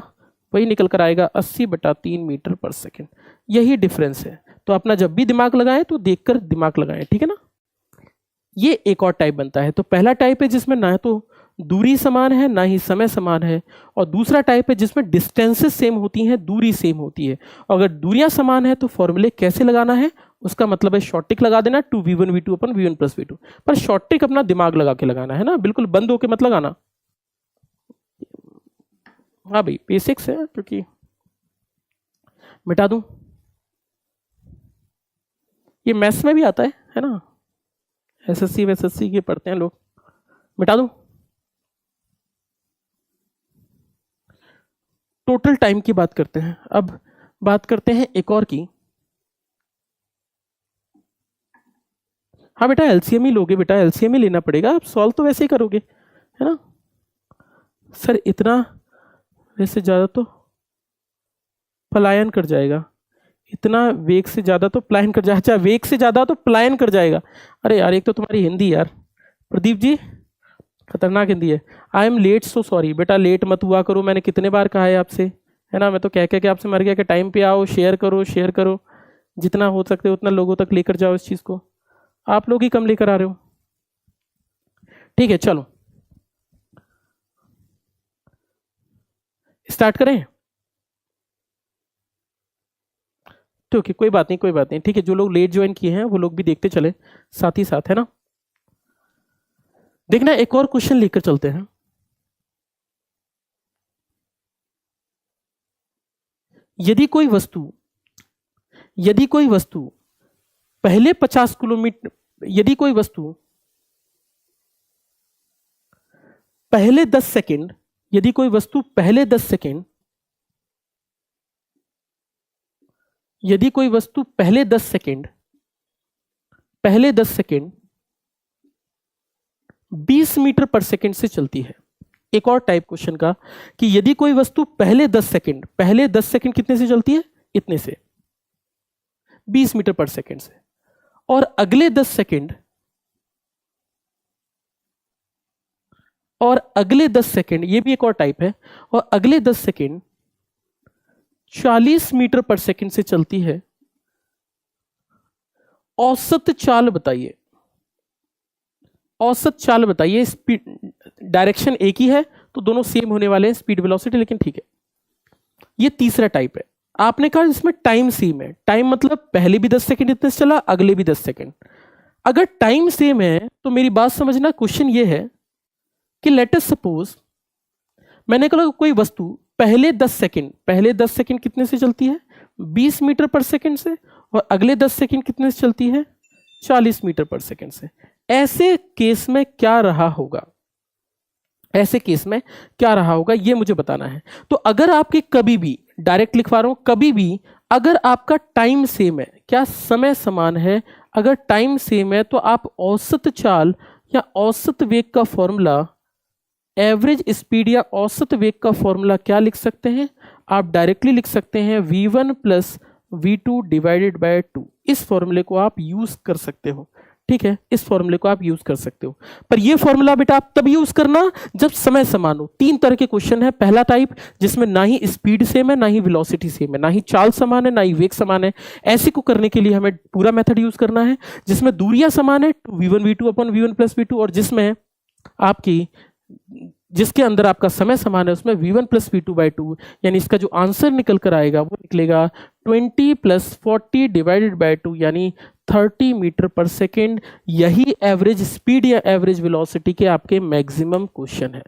वही निकल कर आएगा 80/3 मीटर पर सेकेंड। यही डिफरेंस है। तो अपना जब भी दिमाग लगाएं तो देखकर दिमाग लगाएं, ठीक है ना। ये एक और टाइप बनता है। तो पहला टाइप है जिसमें ना तो दूरी समान है ना ही समय समान है, और दूसरा टाइप है जिसमें डिस्टेंसेस सेम होती हैं, दूरी सेम होती है। अगर दूरियां समान है तो फॉर्मूले कैसे लगाना है, उसका मतलब है शॉर्ट ट्रिक लगा देना 2v1 v2 अपन v1 प्लस v2। पर शॉर्ट ट्रिक अपना दिमाग लगा के लगाना है ना, बिल्कुल बंद होके मत लगाना। हाँ भाई बेसिक्स है, क्योंकि मिटा दूं ये मैथ्स में भी आता है ना, एसएससी वेसएससी के पढ़ते हैं लोग। मिटा दूं। टोटल टाइम की बात करते हैं। अब बात करते हैं एक और की। हाँ बेटा एलसीएम ही लोगे, बेटा एलसीएम ही लेना पड़ेगा, आप सॉल्व तो वैसे ही करोगे, है ना। सर इतना वैसे ज़्यादा तो पलायन कर जाएगा, इतना वेग से ज़्यादा तो पलायन कर जाएगा। अच्छा वेग से ज़्यादा तो पलायन कर जाएगा। अरे यार एक तो तुम्हारी हिंदी यार प्रदीप जी खतरनाक हिंदी है। I am late so sorry. बेटा लेट मत हुआ करो, मैंने कितने बार कहा है आपसे, है ना। मैं तो कह के आपसे मर गया कि टाइम पे आओ, शेयर करो शेयर करो, जितना हो सकते उतना लोगों तक लेकर जाओ इस चीज़ को। आप लोग ही कम लेकर आ रहे हो। ठीक है चलो स्टार्ट करें। तो okay, कोई बात नहीं कोई बात नहीं, ठीक है। जो लोग लेट ज्वाइन किए हैं वो लोग भी देखते चले साथ ही साथ, है ना। देखना एक और क्वेश्चन लेकर चलते हैं। यदि कोई वस्तु पहले 50 किलोमीटर, यदि कोई वस्तु पहले 10 सेकंड, यदि कोई वस्तु पहले 10 सेकंड, यदि कोई वस्तु पहले 10 सेकंड 20 मीटर पर सेकंड से चलती है। एक और टाइप क्वेश्चन का कि यदि कोई वस्तु पहले 10 सेकंड कितने से चलती है, इतने से 20 मीटर पर सेकंड से, और अगले 10 सेकंड ये भी एक और टाइप है, और अगले 10 सेकंड 40 मीटर पर सेकंड से चलती है। औसत चाल बताइए, औसत चाल बताइए। स्पीड डायरेक्शन एक ही है तो दोनों सेम होने वाले हैं स्पीड वेलोसिटी, लेकिन ठीक है। ये तीसरा टाइप है। आपने कहा इसमें टाइम सेम है, टाइम मतलब पहले भी 10 सेकंड इतने से चला, अगले भी 10 सेकंड। अगर टाइम सेम है तो मेरी बात समझना, क्वेश्चन ये है कि लेट अस सपोज मैंने कहा कोई वस्तु पहले 10 सेकंड कितने से चलती है, 20 मीटर पर सेकंड से, और अगले 10 सेकंड कितने से चलती है, 40 मीटर पर सेकंड से। ऐसे केस में क्या रहा होगा, ऐसे केस में क्या रहा होगा ये मुझे बताना है। तो अगर आपके कभी भी, डायरेक्ट लिखवा रहा हूं, कभी भी अगर आपका टाइम सेम है, क्या समय समान है, अगर टाइम सेम है तो आप औसत चाल या औसत वेग का फॉर्मूला, एवरेज स्पीड या औसत वेग का फॉर्मूला क्या लिख सकते हैं, आप डायरेक्टली लिख सकते हैं v1 plus v2 divided by 2। इस फॉर्मूले को आप यूज कर सकते हो, ठीक है, इस फॉर्मूले को आप यूज कर सकते हो। पर ये फॉर्मूला बेटा आप तब यूज करना जब समय समान हो। 3 तरह के क्वेश्चन है। पहला टाइप जिसमें ना ही स्पीड सेम है, ना ही वेलोसिटी सेम है, ना ही चाल समान है, ना ही वेग समान है। ऐसे को करने के लिए हमें पूरा मेथड यूज करना है जिसमें दूरियां समान है, v1 v2 upon v1 plus v2, और जिसके अंदर आपका समय समान है उसमें v1 प्लस v2 बाई 2, यानी इसका जो आंसर निकल कर आएगा वो निकलेगा 20 प्लस 40 डिवाइडेड बाई 2, यानी 30 मीटर पर सेकेंड। यही एवरेज स्पीड या एवरेज वेलोसिटी के आपके मैक्सिमम क्वेश्चन है।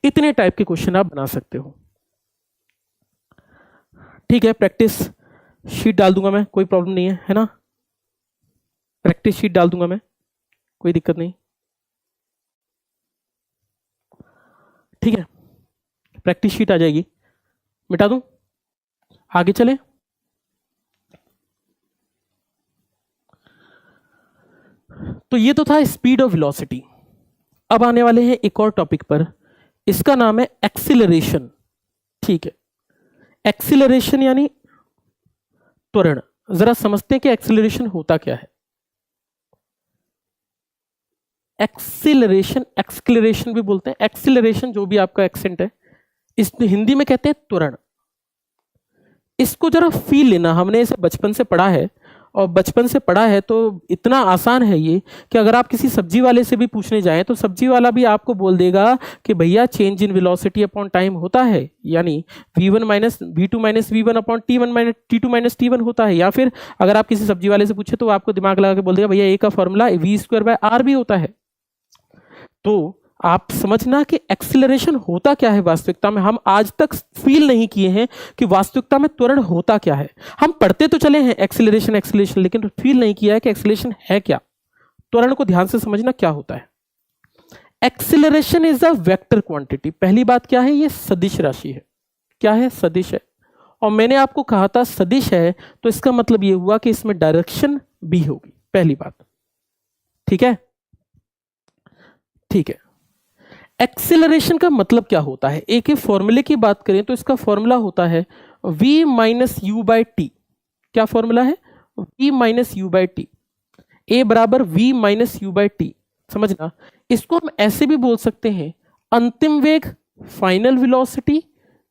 इतने टाइप के क्वेश्चन आप बना सकते हो, ठीक है। प्रैक्टिस शीट डाल दूंगा मैं, कोई प्रॉब्लम नहीं है ना। प्रैक्टिस शीट डाल दूंगा मैं, कोई दिक्कत नहीं, ठीक है। प्रैक्टिस शीट आ जाएगी, मिटा दूं, आगे चले। तो ये तो था स्पीड और वेलोसिटी। अब आने वाले हैं एक और टॉपिक पर, इसका नाम है एक्सीलरेशन, ठीक है। एक्सीलरेशन यानी त्वरण। जरा समझते हैं कि एक्सीलरेशन होता क्या है। एक्सीलरेशन, एक्सक्लेरेशन भी बोलते हैं, एक्सीलरेशन जो भी आपका एक्सेंट है, इस हिंदी में कहते हैं त्वरण। इसको जरा फील लेना, हमने इसे बचपन से पढ़ा है, और बचपन से पढ़ा है तो इतना आसान है ये कि अगर आप किसी सब्जी वाले से भी पूछने जाएं तो सब्जी वाला भी आपको बोल देगा कि भैया change in velocity upon time होता है, यानी v1 minus v2 minus v1 upon t1 minus t2 minus t1 होता है। या फिर अगर आप किसी सब्जी वाले से पूछे तो आपको दिमाग लगा के बोल देगा भैया ए का फॉर्मूला v²/r भी होता है। तो आप समझना कि एक्सीलरेशन होता क्या है वास्तविकता में। हम आज तक फील नहीं किए हैं कि वास्तविकता में त्वरण होता क्या है। हम पढ़ते तो चले हैं एक्सीलरेशन एक्सीलरेशन, लेकिन फील नहीं किया है कि एक्सीलरेशन है क्या। त्वरण को ध्यान से समझना क्या होता है। Acceleration is a vector quantity. पहली बात क्या है, ये सदिश राशि है। क्या है, सदिश है। और मैंने आपको कहा था सदिश है तो इसका मतलब ये हुआ कि इसमें डायरेक्शन भी होगी, पहली बात। ठीक है, ठीक है। एक्सीलरेशन का मतलब क्या होता है, एक फॉर्मूले की बात करें तो इसका फॉर्मूला होता है v minus u by t. क्या फॉर्मूला है, v minus u by t. A बराबर v minus u by t. समझना, इसको हम ऐसे भी बोल सकते हैं, अंतिम वेग final velocity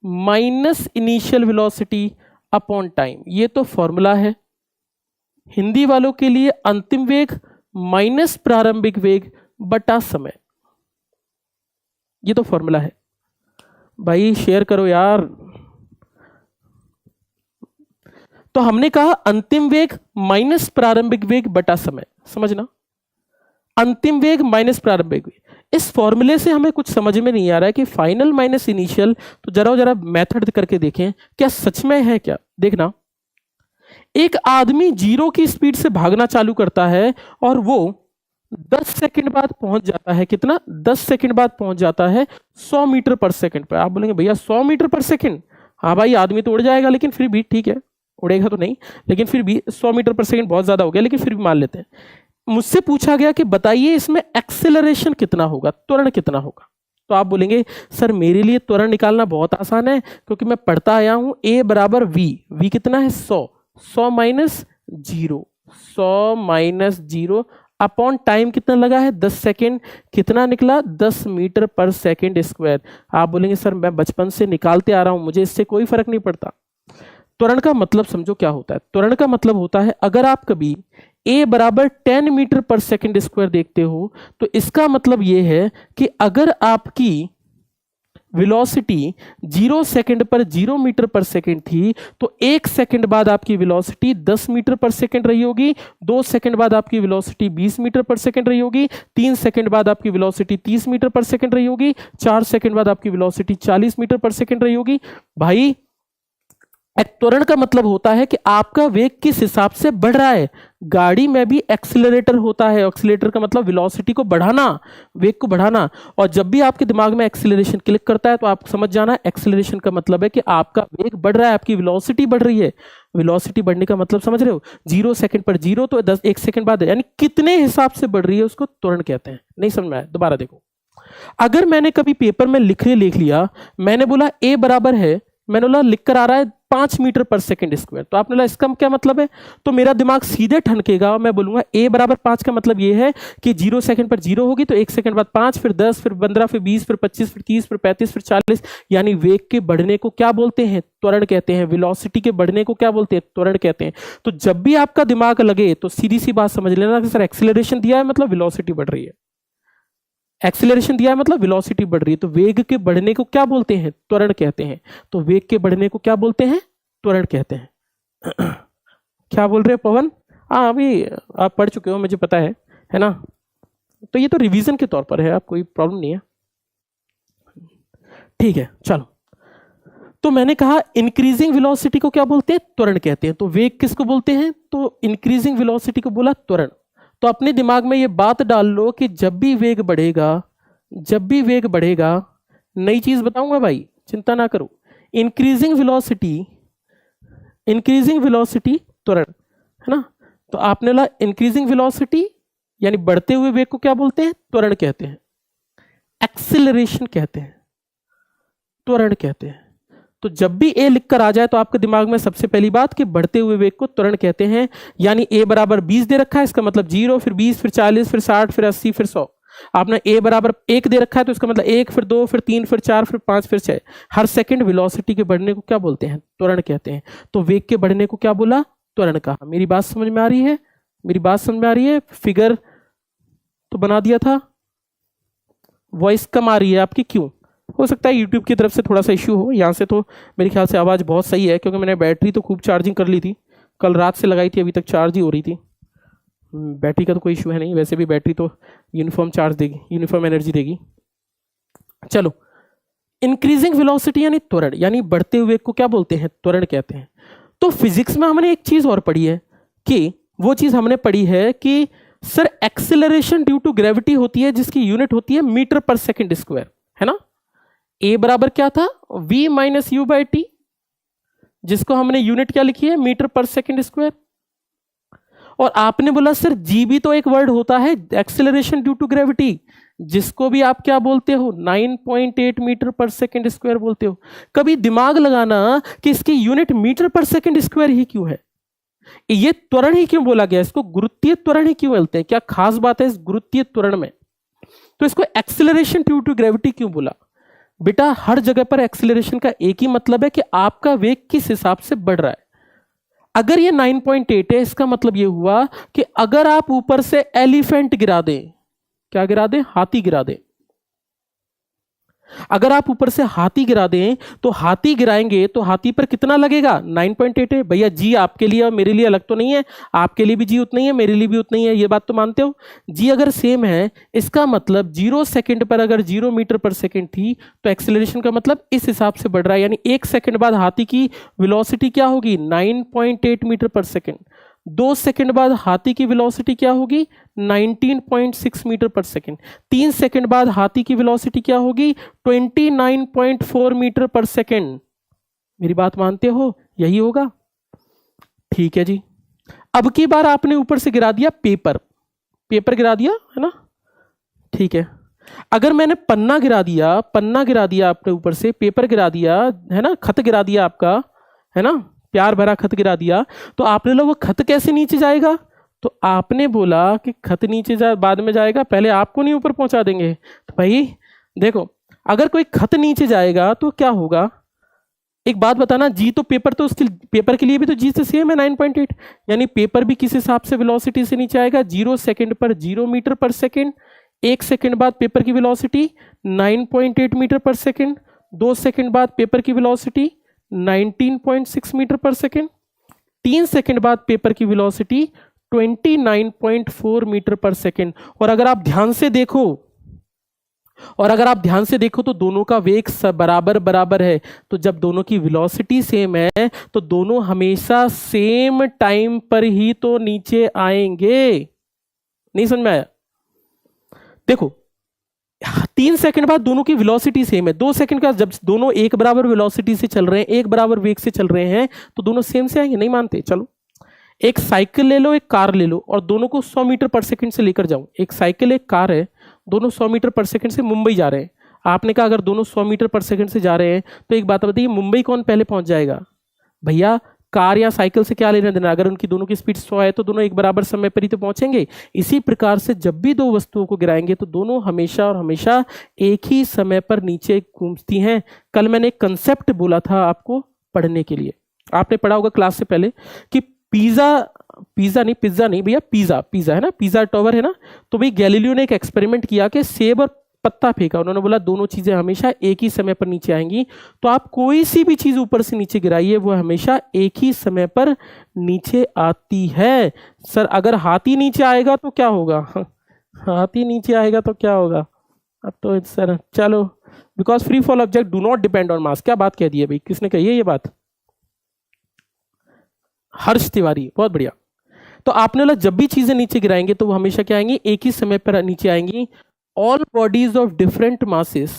minus initial velocity upon time. ये तो फॉर्मूला है। हिंदी वालों के लिए अंतिम वेग माइनस प्रारंभिक वेग बटा समय, ये तो फॉर्मूला है। भाई शेयर करो यार। तो हमने कहा अंतिम वेग माइनस प्रारंभिक वेग बटा समय। समझना, अंतिम वेग माइनस प्रारंभिक वेग। इस फॉर्मूले से हमें कुछ समझ में नहीं आ रहा है कि फाइनल माइनस इनिशियल, तो जरा मेथड करके देखें क्या सच में है क्या। देखना, एक आदमी 0 की स्पीड से भागना चालू करता है और वो 10 सेकंड बाद पहुंच जाता है, कितना, 10 सेकंड बाद पहुंच जाता है 100 मीटर पर सेकंड पर। आप बोलेंगे भैया 100 मीटर पर सेकंड, हाँ भाई आदमी तो उड़ जाएगा, लेकिन फिर भी ठीक है, उड़ेगा तो नहीं, लेकिन फिर भी 100 मीटर पर सेकंड बहुत ज्यादा हो गया, लेकिन फिर भी मान लेते हैं। मुझसे पूछा गया कि बताइए इसमें एक्सेलरेशन कितना होगा, त्वरण कितना होगा। तो आप बोलेंगे सर मेरे लिए त्वरण निकालना बहुत आसान है, क्योंकि मैं पढ़ता आया हूं a बराबर v कितना है 100, 100 माइनस 0, 100 माइनस 0 अपॉन टाइम कितना लगा है 10 सेकेंड, कितना निकला 10 मीटर पर सेकेंड स्क्वायर। आप बोलेंगे सर मैं बचपन से निकालते आ रहा हूं, मुझे इससे कोई फर्क नहीं पड़ता। त्वरण का मतलब समझो क्या होता है। त्वरण का मतलब होता है अगर आप कभी a बराबर 10 मीटर पर सेकेंड स्क्वायर देखते हो तो इसका मतलब यह है कि अगर आपकी वेलोसिटी 0 सेकंड पर 0 मीटर पर सेकंड थी तो 1 सेकंड बाद आपकी वेलोसिटी 10 मीटर पर सेकंड रही होगी, 2 सेकंड बाद आपकी वेलोसिटी 20 मीटर पर सेकंड रही होगी, 3 सेकंड बाद आपकी वेलोसिटी 30 मीटर पर सेकंड रही होगी, 4 सेकंड बाद आपकी वेलोसिटी 40 मीटर पर सेकंड रही होगी। भाई त्वरण का मतलब होता है कि आपका वेग किस हिसाब से बढ़ रहा है। गाड़ी में भी एक्सीलरेटर होता है, एक्सीलरेटर का मतलब वेलोसिटी को बढ़ाना, वेग को बढ़ाना। और जब भी आपके दिमाग में एक्सीलरेशन क्लिक करता है तो आप समझ जाना एक्सीलरेशन का मतलब है कि आपका वेग बढ़ रहा है, आपकी वेलोसिटी बढ़ रही है। वेलोसिटी बढ़ने का मतलब समझ रहे हो, 0 सेकंड पर 0 तो 10 1 सेकंड बाद यानी कितने हिसाब से बढ़ रही है उसको त्वरण कहते हैं। नहीं समझ में आया, दोबारा देखो। अगर मैंने कभी पेपर में लिख लिया, मैंने बोला a बराबर है, मैंने बोला लिख कर आ रहा है 5 मीटर पर सेकंड स्क्वायर, तो आपने बोला इसका क्या मतलब है, तो मेरा दिमाग सीधे ठनकेगा और मैं बोलूंगा a बराबर 5 का मतलब ये है कि 0 सेकंड पर 0 होगी तो 1 सेकंड बाद 5, फिर 10, फिर 15, फिर 20, फिर 25, फिर 30, फिर 35, फिर 40, यानी वेग के बढ़ने को क्या बोलते हैं, त्वरण कहते हैं। वेलोसिटी के बढ़ने को क्या बोलते हैं, त्वरण कहते हैं। तो जब भी आपका दिमाग लगे तो सीधी सी बात समझ लेना कि सर एक्सीलरेशन दिया है मतलब वेलोसिटी बढ़ रही है, एक्सीलरेशन दिया है मतलब वेलोसिटी बढ़ रही है। तो वेग के बढ़ने को क्या बोलते हैं, त्वरण कहते हैं। तो वेग के बढ़ने को क्या बोलते हैं, त्वरण कहते हैं। क्या बोल रहे हो पवन? हाँ अभी आप पढ़ चुके हो, मुझे पता है ना। तो ये तो रिवीजन के तौर पर है, आप कोई प्रॉब्लम नहीं है, ठीक है। चलो, तो मैंने कहा इंक्रीजिंग वेलोसिटी को क्या बोलते हैं, त्वरण कहते हैं। तो वेग किसको बोलते हैं, तो इंक्रीजिंग वेलोसिटी को बोला त्वरण। तो अपने दिमाग में ये बात डाल लो कि जब भी वेग बढ़ेगा, नई चीज बताऊंगा भाई, चिंता ना करो। इंक्रीजिंग वेलोसिटी त्वरण, है ना। तो आपने बोला इंक्रीजिंग वेलोसिटी यानी बढ़ते हुए वेग को क्या बोलते हैं, त्वरण कहते हैं। एक्सीलरेशन कहते हैं, त्वरण कहते हैं। तो तो जब भी ए लिखकर आ जाए तो आपके दिमाग में सबसे पहली बात कि बढ़ते हुए वेग को त्वरण कहते हैं। यानी ए बराबर 20 दे रखा है, इसका मतलब 0, फिर 20, फिर 40, फिर 60, फिर 80, फिर 100। आपने ए बराबर 1 दे रखा है तो इसका मतलब 1, फिर 2, फिर 3, फिर 4, फिर 5, फिर 6। हर सेकंड वेलोसिटी के बढ़ने को क्या बोलते हैं? त्वरण कहते हैं। तो वेग के बढ़ने को क्या बोला? त्वरण कहा। मेरी बात समझ में आ रही है? मेरी बात समझ में आ रही है? फिगर तो बना दिया था। वॉइस कम आ रही है आपकी, क्यों? हो सकता है यूट्यूब की तरफ से थोड़ा सा इश्यू हो। यहाँ से तो मेरे ख्याल से आवाज़ बहुत सही है, क्योंकि मैंने बैटरी तो खूब चार्जिंग कर ली थी, कल रात से लगाई थी, अभी तक चार्ज ही हो रही थी। बैटरी का तो कोई इशू है नहीं, वैसे भी बैटरी तो यूनिफॉर्म चार्ज देगी, यूनिफॉर्म एनर्जी देगी। चलो, इंक्रीजिंग वेलोसिटी यानी त्वरण, यानी बढ़ते हुए को क्या बोलते हैं? त्वरण कहते हैं। तो फिजिक्स में हमने एक चीज और पढ़ी है कि वो चीज हमने पढ़ी है कि sir acceleration due to gravity होती है जिसकी यूनिट होती है मीटर पर सेकंड स्क्वायर, है ना। ए बराबर क्या था? v minus u by T, जिसको हमने यूनिट क्या लिखी है? मीटर पर सेकंड स्क्वायर। और आपने बोला सर जी भी तो एक वर्ड होता है एक्सेलरेशन ड्यू टू ग्रेविटी, जिसको भी आप क्या बोलते हो? 9.8 मीटर पर सेकंड स्क्वायर बोलते हो। कभी दिमाग लगाना कि इसकी यूनिट मीटर पर सेकंड स्क्वायर ही क्यों है? ये त्वरण ही क्यों बोला गया? इसको गुरुत्वीय त्वरण ही क्यों बोलते हैं? क्या खास बात है इस गुरुत्वीय त्वरण में? तो इसको एक्सेलरेशन ड्यू टू ग्रेविटी क्यों बोला? बेटा हर जगह पर एक्सेलरेशन का एक ही मतलब है कि आपका वेग किस हिसाब से बढ़ रहा है। अगर ये 9.8 है, इसका मतलब ये हुआ कि अगर आप ऊपर से एलिफेंट गिरा दें, क्या गिरा दें? हाथी गिरा दें। अगर आप ऊपर से हाथी गिरा दें तो हाथी गिराएंगे तो हाथी पर कितना लगेगा? 9.8 है। भैया जी आपके लिए और मेरे लिए अलग तो नहीं है, आपके लिए भी जी उतना ही है, मेरे लिए भी उतना ही है, ये बात तो मानते हो। जी अगर सेम है, इसका मतलब 0 सेकंड पर अगर 0 मीटर पर सेकंड थी तो एक्सेलरेशन का मतलब इस हिसाब से बढ़ रहा है। यानी 1 सेकंड बाद हाथी की वेलोसिटी क्या होगी? 9.8 मीटर पर सेकंड। 2 सेकंड बाद हाथी की वेलोसिटी क्या होगी? 19.6 मीटर पर सेकंड। 3 सेकंड बाद हाथी की वेलोसिटी क्या होगी? 29.4 मीटर पर सेकंड। मेरी बात मानते हो? यही होगा। ठीक है जी। अब की बार आपने ऊपर से गिरा दिया पेपर, पेपर गिरा दिया है ना, ठीक है। अगर मैंने पन्ना गिरा दिया आपने ऊपर से, पेपर गिरा दिया है ना, खत गिरा दिया आपका, है ना, प्यार भरा खत गिरा दिया, तो आपने बोला वो खत कैसे नीचे जाएगा? तो आपने बोला कि खत नीचे बाद में जाएगा, पहले आपको नहीं ऊपर पहुंचा देंगे। तो भाई देखो, अगर कोई खत नीचे जाएगा तो क्या होगा? एक बात बताना, जी तो पेपर, तो उसके पेपर के लिए भी तो जी से सेम है 9.8, यानी पेपर भी किस हिसाब से वेलोसिटी से नीचे आएगा? 0 सेकंड पर 0 मीटर पर सेकंड। 1 सेकंड बाद पेपर की वेलोसिटी 9.8 मीटर पर सेकंड। 2 सेकंड बाद पेपर की वेलोसिटी 19.6 मीटर पर सेकंड। 3 सेकंड बाद पेपर की वेलोसिटी 29.4 मीटर पर सेकंड। और अगर आप ध्यान से देखो तो दोनों का वेग बराबर है। तो जब दोनों की वेलोसिटी सेम है तो दोनों हमेशा सेम टाइम पर ही तो नीचे आएंगे। नहीं समझ में आया? देखो 3 सेकंड बाद दोनों की वेलोसिटी सेम है। 2 सेकंड का जब दोनों एक बराबर वेलोसिटी से चल रहे हैं, एक बराबर वेग से चल रहे हैं, तो दोनों सेम से आएंगे? नहीं मानते? चलो एक साइकिल ले लो, एक कार ले लो, और दोनों को 100 मीटर पर सेकंड से लेकर जाओ। एक साइकिल एक कार है, दोनों 100 मीटर पर सेकंड से मुंबई जा रहे हैं। आपने कहा अगर दोनों 100 मीटर पर सेकंड से जा रहे हैं तो एक बात बताइए, मुंबई कौन पहले पहुंच जाएगा? भैया कार या साइकिल से क्या लेना देना? अगर उनकी दोनों की स्पीड 100 है तो दोनों एक बराबर समय पर ही तो पहुंचेंगे। इसी प्रकार से जब भी दो वस्तुओं को गिराएंगे तो दोनों हमेशा और हमेशा एक ही समय पर नीचे घूमती हैं। कल मैंने एक कंसेप्ट बोला था आपको पढ़ने के लिए, आपने पढ़ा होगा क्लास से पहले, कि पिज्जा नहीं भैया, पिज्जा है ना, पिज्जा टावर है ना। तो भाई गैलीलियो ने एक एक्सपेरिमेंट किया कि सेब और पत्ता फेंका, उन्होंने बोला दोनों चीजें हमेशा एक ही समय पर नीचे आएंगी। तो आप कोई सी भी चीज ऊपर से नीचे गिराइए, वो हमेशा एक ही समय पर नीचे आती है। सर अगर हाथी नीचे आएगा तो क्या होगा? हाथी नीचे आएगा तो क्या होगा? अब तो सर चलो, because free fall object do not depend on मास। क्या बात कह दी है भाई? किसने कही है ये बात? हर्ष तिवारी, बहुत बढ़िया। तो आपने बोला जब भी चीजें नीचे गिराएंगे तो वो हमेशा क्या आएंगी? एक ही समय पर नीचे आएंगी। All bodies of different masses,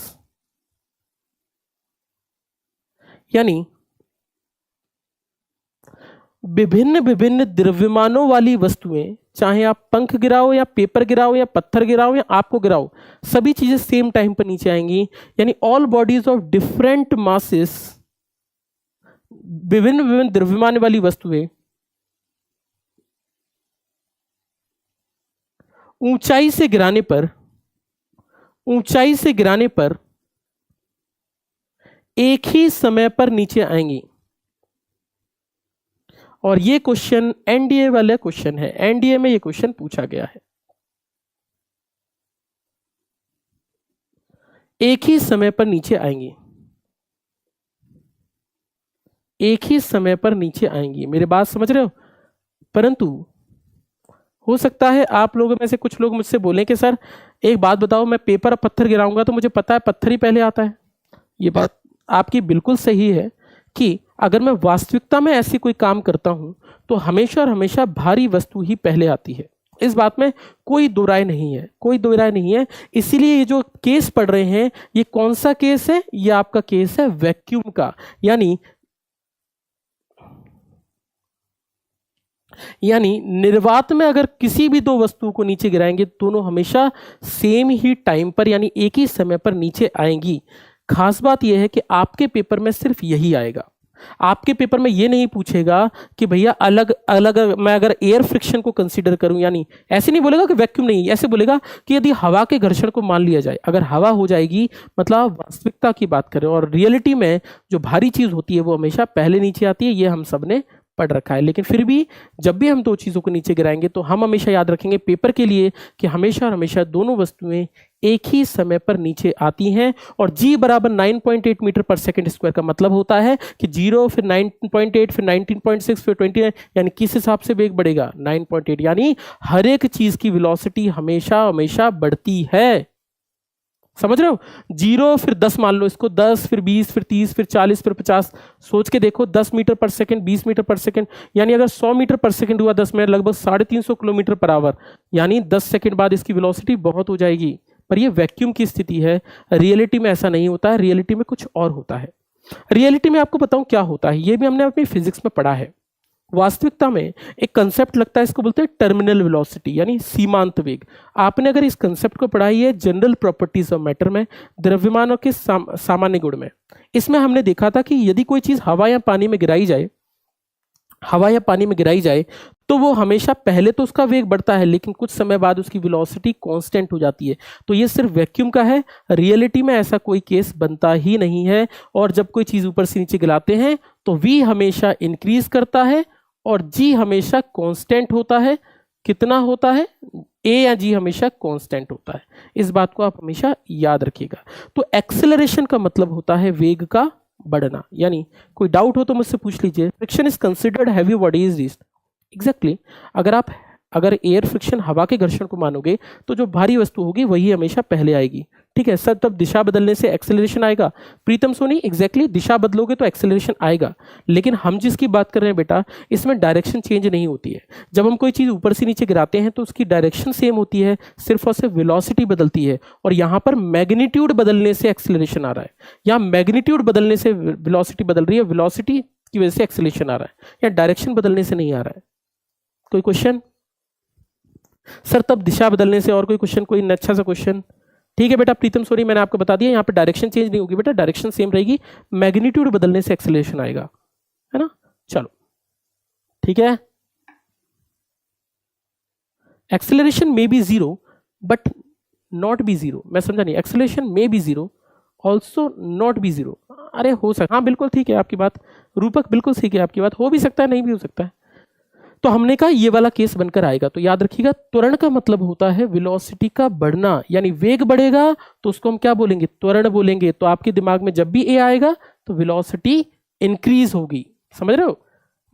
यानी विभिन्न विभिन्न द्रव्यमानों वाली वस्तुएं, चाहे आप पंख गिराओ या पेपर गिराओ या पत्थर गिराओ या आपको गिराओ, सभी चीजें सेम टाइम पर नीचे आएंगी। यानी all bodies of different masses विभिन्न विभिन्न द्रव्यमान वाली वस्तुएं ऊंचाई से गिराने पर एक ही समय पर नीचे आएंगी। और ये क्वेश्चन एनडीए वाला क्वेश्चन है, एनडीए में ये क्वेश्चन पूछा गया है। एक ही समय पर नीचे आएंगी, एक ही समय पर नीचे आएंगी, मेरी बात समझ रहे हो। परंतु हो सकता है आप लोगों में से कुछ लोग मुझसे बोलें कि सर एक बात बताओ, मैं पेपर और पत्थर गिराऊंगा तो मुझे पता है पत्थर ही पहले आता है। ये बात आपकी बिल्कुल सही है कि अगर मैं वास्तविकता में ऐसी कोई काम करता हूं तो हमेशा और हमेशा भारी वस्तु ही पहले आती है। इस बात में कोई दो राय नहीं है, कोई दो राय नहीं है। इसीलिए ये जो केस पढ़ रहे हैं, ये कौन सा केस है? ये आपका केस है वैक्यूम का। यानी निर्वात में अगर किसी भी दो वस्तुओं को नीचे गिराएंगे, दोनों हमेशा सेम ही टाइम पर यानी एक ही समय पर नीचे आएंगी। खास बात यह है कि आपके पेपर में सिर्फ यही आएगा। आपके पेपर में ये नहीं पूछेगा कि भैया अलग अलग मैं अगर एयर फ्रिक्शन को कंसीडर करूं, यानी ऐसे नहीं बोलेगा कि वैक्यूम नहीं, ऐसे बोलेगा कि यदि हवा के घर्षण को मान लिया जाए, अगर हवा हो जाएगी मतलब वास्तविकता की बात करें। और रियलिटी में जो भारी चीज होती है वो हमेशा पहले नीचे आती है, ये हम सबने पढ़ रखा है। लेकिन फिर भी जब भी हम दो चीजों को नीचे गिराएंगे तो हम हमेशा याद रखेंगे पेपर के लिए कि हमेशा और हमेशा दोनों वस्तुएं एक ही समय पर नीचे आती हैं। और g बराबर 9.8 मीटर पर सेकंड स्क्वायर का मतलब होता है कि 0 फिर 9.8 फिर 19.6 फिर 29, यानी किस हिसाब से वेग बढ़ेगा? 9.8। यानी हर एक चीज की वेलोसिटी हमेशा हमेशा बढ़ती है। समझ रहे हो? 0 फिर 10 मान लो इसको, 10 फिर 20 फिर 30 फिर 40 फिर 50। सोच के देखो, 10 मीटर पर सेकंड, 20 मीटर पर सेकंड, यानी अगर 100 मीटर पर सेकंड हुआ 10 में लगभग 350 किलोमीटर पर आवर, यानी 10 सेकंड बाद इसकी वेलोसिटी बहुत हो जाएगी। पर ये वैक्यूम की स्थिति है। रियलिटी में ऐसा नहीं होता है, रियलिटी में कुछ और होता है। रियलिटी में आपको बताऊं क्या होता है, ये भी हमने अपनी फिजिक्स में पढ़ा है। वास्तविकता में एक कंसेप्ट लगता है, इसको बोलते हैं टर्मिनल वेलोसिटी यानी सीमांत वेग। आपने अगर इस कंसेप्ट को पढ़ाई है जनरल प्रॉपर्टीज ऑफ मैटर में, द्रव्यमानों के सामान्य गुण में, इसमें हमने देखा था कि यदि कोई चीज हवा या पानी में गिराई जाए तो वो हमेशा पहले तो उसका वेग बढ़ता है, लेकिन कुछ समय बाद उसकी वेलोसिटी कांस्टेंट हो जाती है। तो ये सिर्फ वैक्यूम का है, रियलिटी में ऐसा कोई केस बनता ही नहीं है। और जब कोई चीज ऊपर से नीचे गिराते हैं तो v हमेशा इंक्रीज करता है और g हमेशा कांस्टेंट होता है। कितना होता है? a या g हमेशा कांस्टेंट होता है। इस बात को आप हमेशा याद रखिएगा। तो एक्सेलरेशन का मतलब होता है वेग का बढ़ना। यानी कोई डाउट हो तो मुझसे पूछ लीजिए। Friction is considered heavy body is this. Exactly, अगर एयर फ्रिक्शन हवा के घर्षण को मानोगे तो जो भारी वस्तु होगी वही हमेशा पहले आएगी। ठीक है सर, तब दिशा बदलने से एक्सेलरेशन आएगा। प्रीतम सोनी, एग्जैक्टली, दिशा बदलोगे तो एक्सेलरेशन आएगा। लेकिन हम जिसकी बात कर रहे हैं बेटा, इसमें डायरेक्शन चेंज नहीं होती है। जब हम कोई चीज ऊपर से नीचे गिराते हैं तो उसकी डायरेक्शन सेम होती है, सिर्फ और सिर्फ वेलोसिटी बदलती है। और यहाँ पर मैग्नीट्यूड बदलने से एक्सेलरेशन आ रहा है, यहाँ मैग्नीट्यूड बदलने से वेलोसिटी बदल रही है, वेलोसिटी की वजह से एक्सेलरेशन आ रहा है, या डायरेक्शन बदलने से नहीं आ रहा है। कोई क्वेश्चन? सर तब दिशा बदलने से, और कोई क्वेश्चन? कोई अच्छा सा क्वेश्चन? ठीक है बेटा प्रीतम सोनी, मैंने आपको बता दिया, यहाँ पे डायरेक्शन चेंज नहीं होगी बेटा, डायरेक्शन सेम रहेगी, मैग्नीट्यूड बदलने से एक्सेलरेशन आएगा, है ना। चलो ठीक है। Acceleration may be zero but not be zero. मैं समझा नहीं, acceleration may be zero also not be zero. अरे हो सकता, हाँ बिल्कुल ठीक है आपकी बात, रूपक बिल्कुल ठीक है आपकी बात, हो भी सकता है नहीं भी हो सकता है। तो हमने कहा ये वाला केस बनकर आएगा। तो याद रखिएगा, त्वरण का मतलब होता है वेलोसिटी का बढ़ना, यानी वेग बढ़ेगा तो उसको हम क्या बोलेंगे? त्वरण बोलेंगे। तो आपके दिमाग में जब भी ए आएगा तो वेलोसिटी इंक्रीज होगी। समझ रहे हो?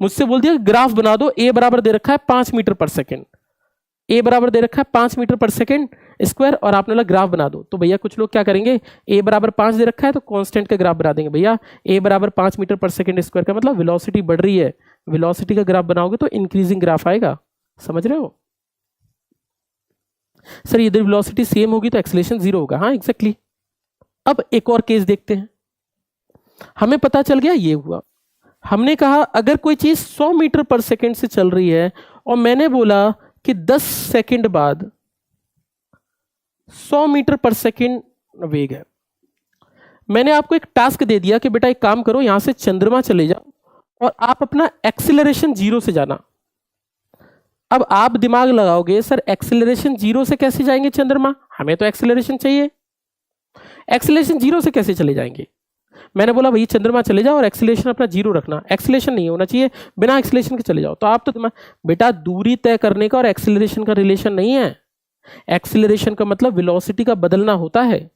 मुझसे बोल दिया ग्राफ बना दो, ए बराबर दे रखा है 5 मीटर पर सेकेंड, ए बराबर दे रखा है 5 मीटर पर सेकेंड स्क्वायर, और आपने बोला ग्राफ बना दो। तो भैया कुछ लोग क्या करेंगे, ए बराबर 5 दे रखा है तो कांस्टेंट का ग्राफ बना देंगे। भैया ए बराबर 5 मीटर पर सेकेंड स्क्वायर का मतलब वेलोसिटी बढ़ रही है, वेलोसिटी का ग्राफ बनाओगे तो इंक्रीजिंग ग्राफ आएगा। समझ रहे हो? सर इधर वेलोसिटी सेम होगी तो एक्सेलरेशन जीरो होगा। हाँ एग्जैक्टली। अब एक और केस देखते हैं। हमें पता चल गया ये हुआ, हमने कहा अगर कोई चीज 100 मीटर पर सेकेंड से चल रही है और मैंने बोला कि 10 सेकंड बाद 100 मीटर पर सेकंड वेग है, मैंने आपको एक टास्क दे दिया कि बेटा एक काम करो, यहां से चंद्रमा चले जाओ और आप अपना एक्सिलरेशन 0 से जाना। अब आप दिमाग लगाओगे सर एक्सिलरेशन 0 से कैसे जाएंगे चंद्रमा, हमें तो एक्सिलरेशन चाहिए, एक्सिलरेशन 0 से कैसे चले जाएंगे। मैंने बोला भाई चंद्रमा चले जाओ और एक्सिलेशन अपना 0 रखना, एक्सिलेशन नहीं होना चाहिए, बिना एक्सिलेशन के चले जाओ। तो आप तो बेटा दूरी तय करने का और एक्सिलरेशन का रिलेशन नहीं है। एक्सिलरेशन का मतलब वेलोसिटी का बदलना होता है,